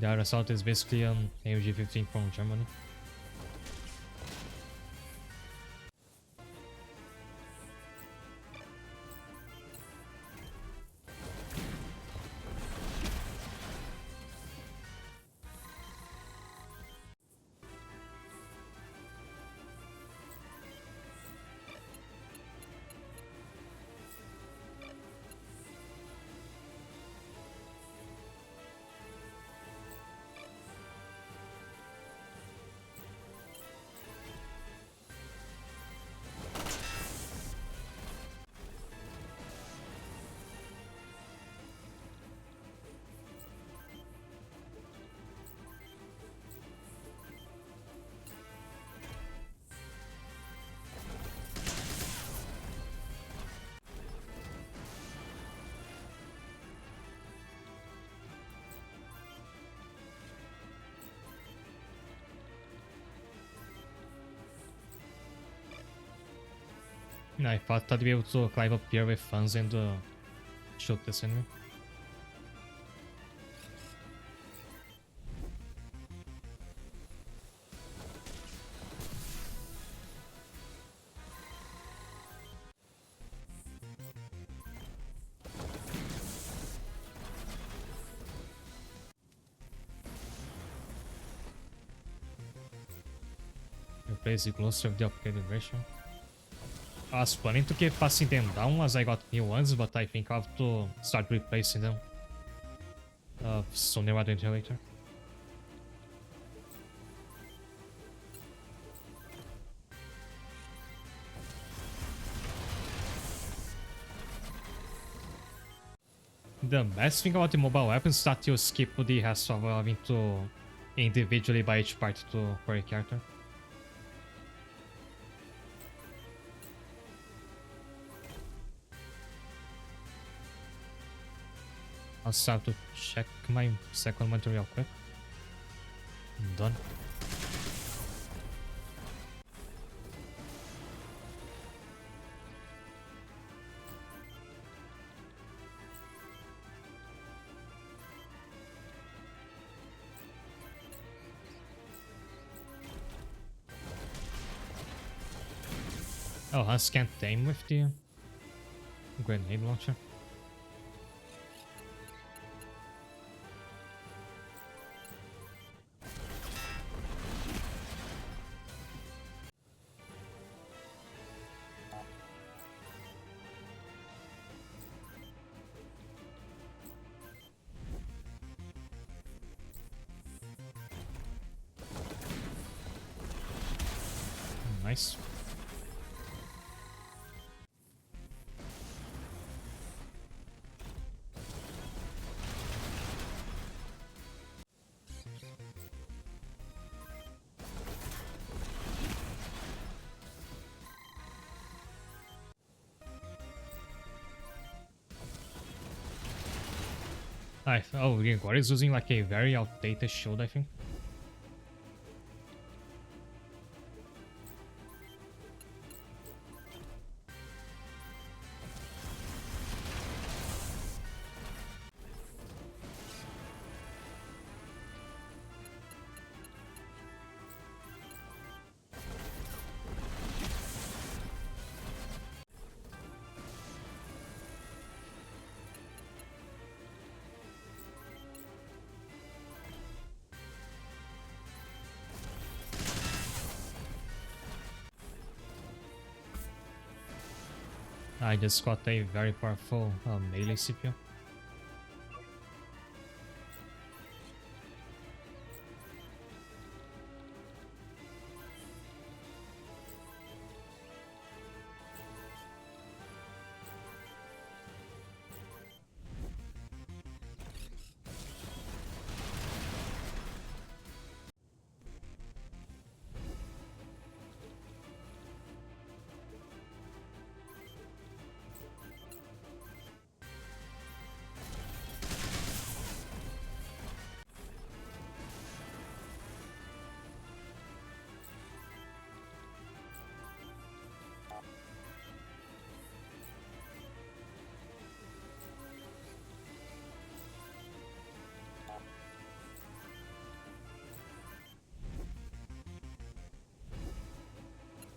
The other assault is basically an AUG-15 from Germany. I thought I'd be able to climb up here with fans and shoot this enemy. Replace the glow with the upgraded version. I was planning to keep passing them down as I got new ones, but I think I have to start replacing them sooner rather than later. The best thing about the mobile weapons is that you skip the hassle of having to individually buy each part for a character. I'll start to check my second monitor real quick. I'm done. Oh, Hans can't aim with the grenade launcher. Nice. Oh, Rigor is using like a very outdated shield, I think. I just got a very powerful melee CPU.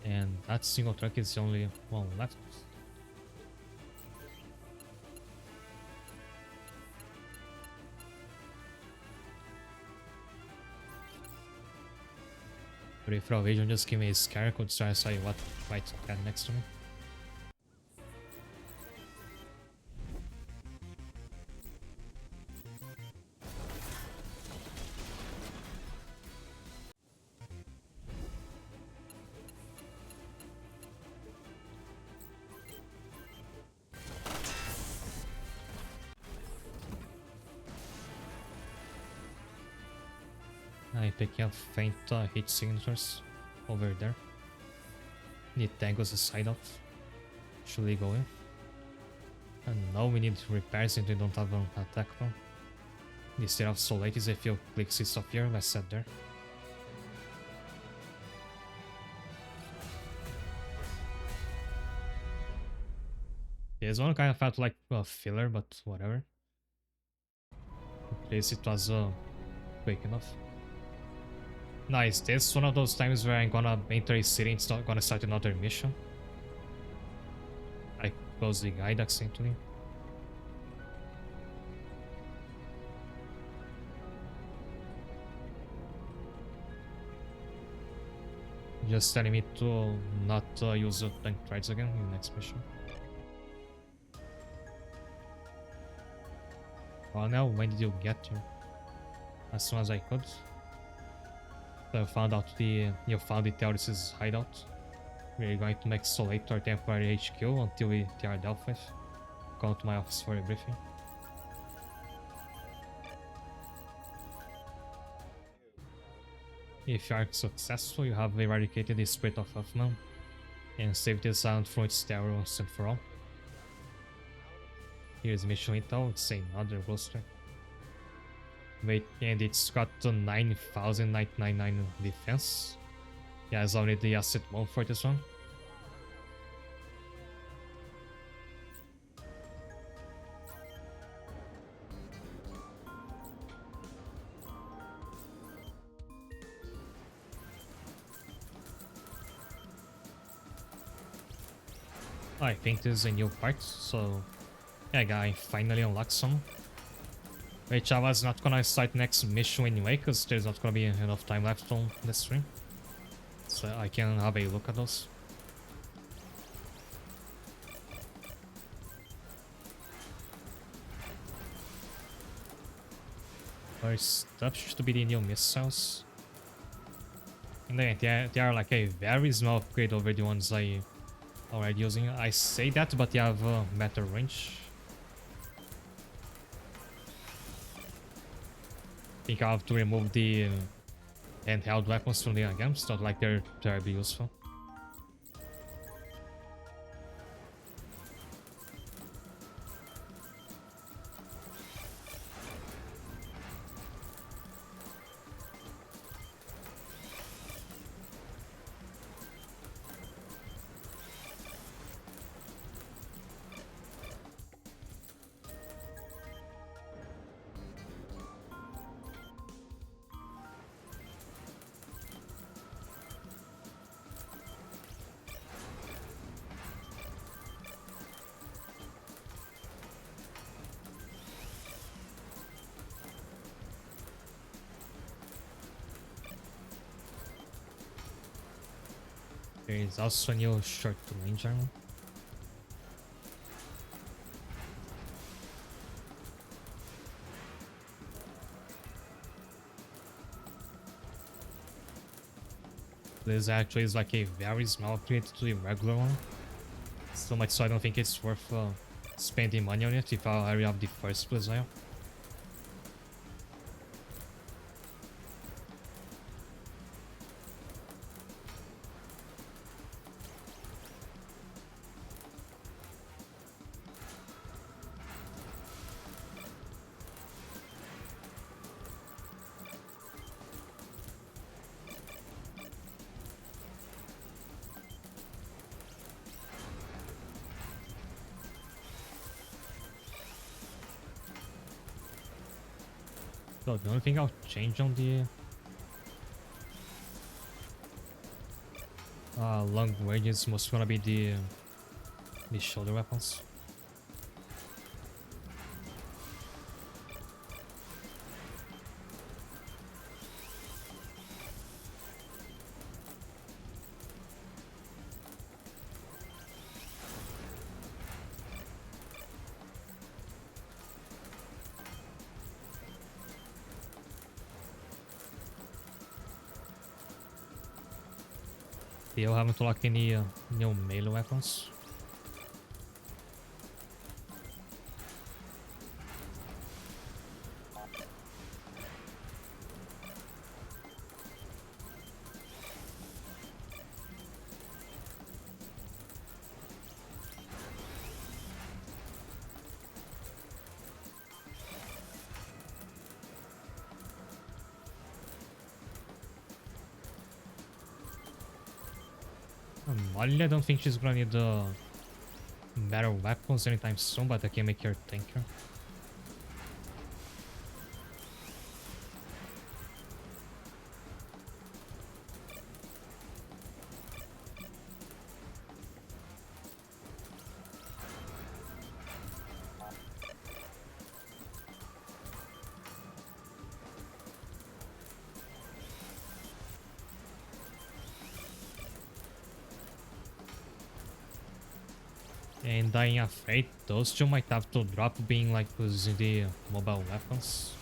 And that single truck is the only one left. Peripheral vision just give me a scare code so I say what might get next to me. I picking up faint hit signatures over there. Need tangles the side out. Should we go in? And now we need repairs since we don't have an attack plan. Instead of so late is a few clicks is up here, let's set there. Yeah, this one kind of felt like a filler, but whatever. At least it was quick enough. Nice, this is one of those times where I'm gonna enter a city and gonna start another mission. I closed the guide accidentally. Just telling me to not use tank trides again in the next mission. Well, now, when did you get here? As soon as I could. So I found out you found the terrorist's hideout. We're going to make Solate our temporary HQ until we tear dealt with. Come to my office for a briefing. If you are successful, you have eradicated the spirit of Huffman and saved this island from its terror once and for all. Here's mission intel, it's another booster. Wait, and it's got 9,999 defense. Yeah, I only the asset 1 for this one. I think this is a new part, so yeah, guy finally unlocked some. Which I was not gonna start next mission anyway, because there's not gonna be enough time left on the stream. So I can have a look at those. First up should be the new missiles. And then they are like a very small upgrade over the ones I already using. I say that, but they have better range. I think I have to remove the handheld weapons from the game. It's not like they're terribly useful. There is also a new short range armor. This actually is like a very small upgrade to the regular one. So much so I don't think it's worth spending money on it if I already have the first Blizzard. So the only thing I'll change on the long range is most gonna be the shoulder weapons. Eu haven't unlocked any new melee weapons. Molly, I don't think she's gonna need better weapons anytime soon, but I can make her tanker. And Dying of Fate, those two might have to drop being like using the mobile weapons.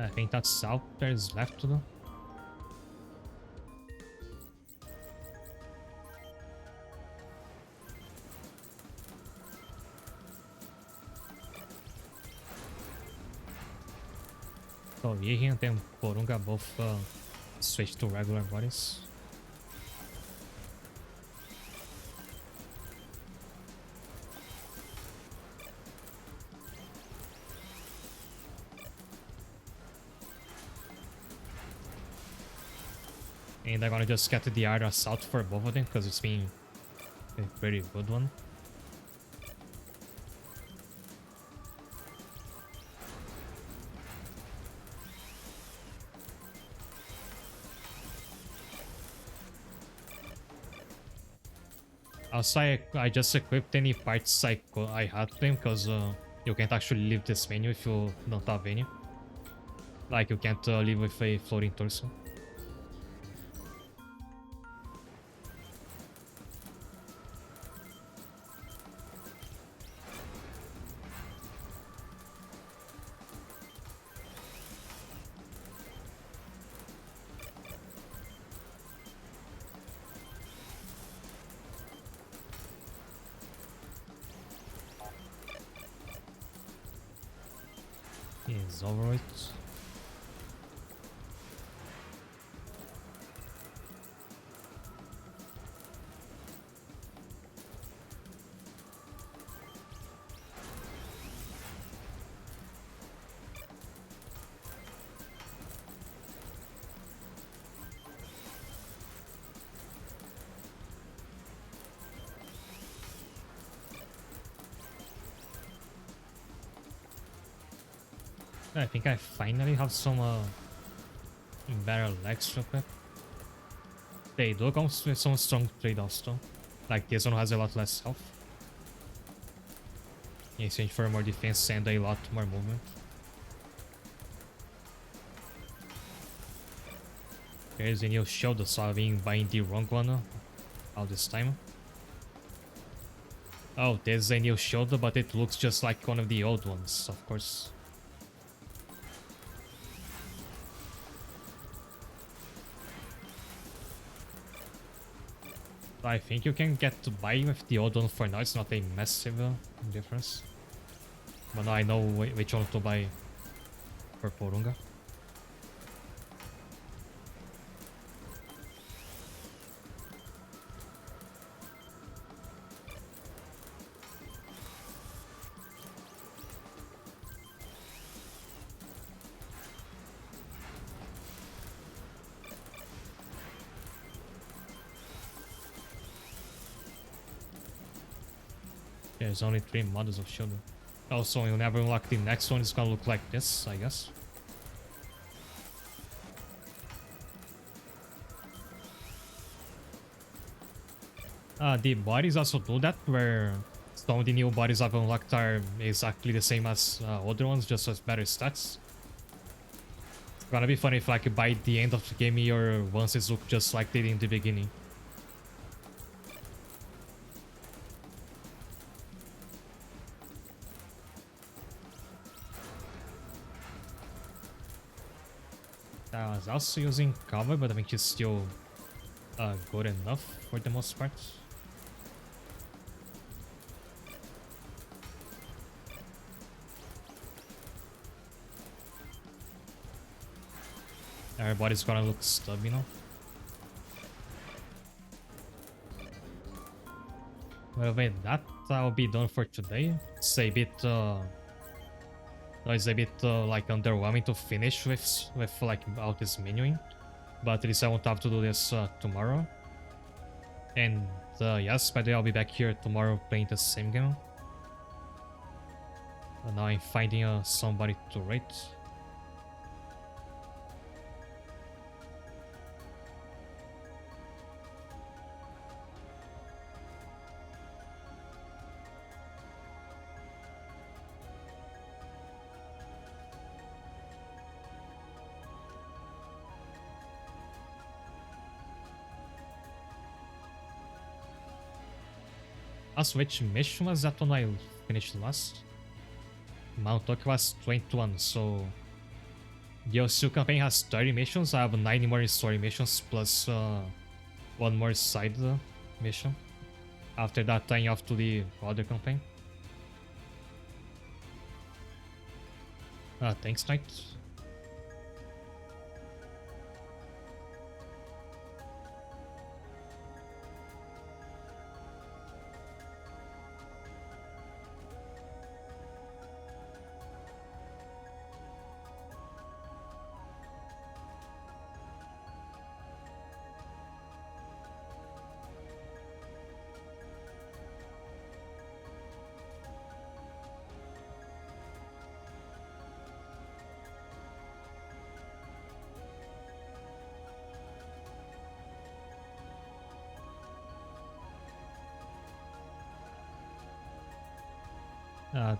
I think that's all there's left to do. So Yihin and Porunga both switch to regular bodies. And I'm gonna just get the Art Assault for both of them because it's been a pretty good one. Also, I just equipped any parts I had to them because you can't actually leave this menu if you don't have any. Like, you can't leave with a floating torso. Is over it. I think I finally have some better legs to equip. They do come with some strong trade-offs though. Like this one has a lot less health in exchange for more defense and a lot more movement. Here's a new shield, so I've been buying the wrong one all this time. Oh, there's a new shield, but it looks just like one of the old ones, of course. I think you can get to buy with the old one for now. It's not a massive difference. But now I know which one to buy for Porunga. There's only 3 models of shield. Also, you'll never unlock the next one. It's gonna look like this, I guess. The bodies also do that, where some of the new bodies I've unlocked are exactly the same as older ones, just with better stats. It's gonna be funny if, like, by the end of the game, your ones look just like they did in the beginning. I was also using cover, but I think it's still good enough for the most part. Everybody's gonna look stubby now. Well, with that, I'll be done for today. It's a bit like underwhelming to finish with like all this menuing, but at least I won't have to do this tomorrow. And yes, by the way, I'll be back here tomorrow playing the same game. And now I'm finding somebody to rate. Which mission was that one I finished last? Mount Tokyo was 21, so the OCU campaign has 30 missions. I have 90 more story missions plus one more side mission. After that, tying off to the other campaign. Thanks, Knight.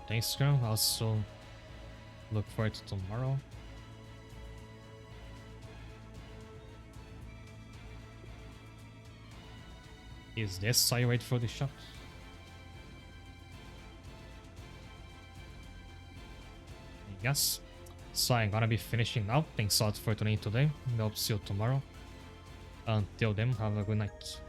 Thanks, girl. Also, look forward to tomorrow. Is this how you wait for the shot? Yes. So I'm gonna be finishing now. Thanks a lot for tuning in today. Hope to see you tomorrow. Until then, have a good night.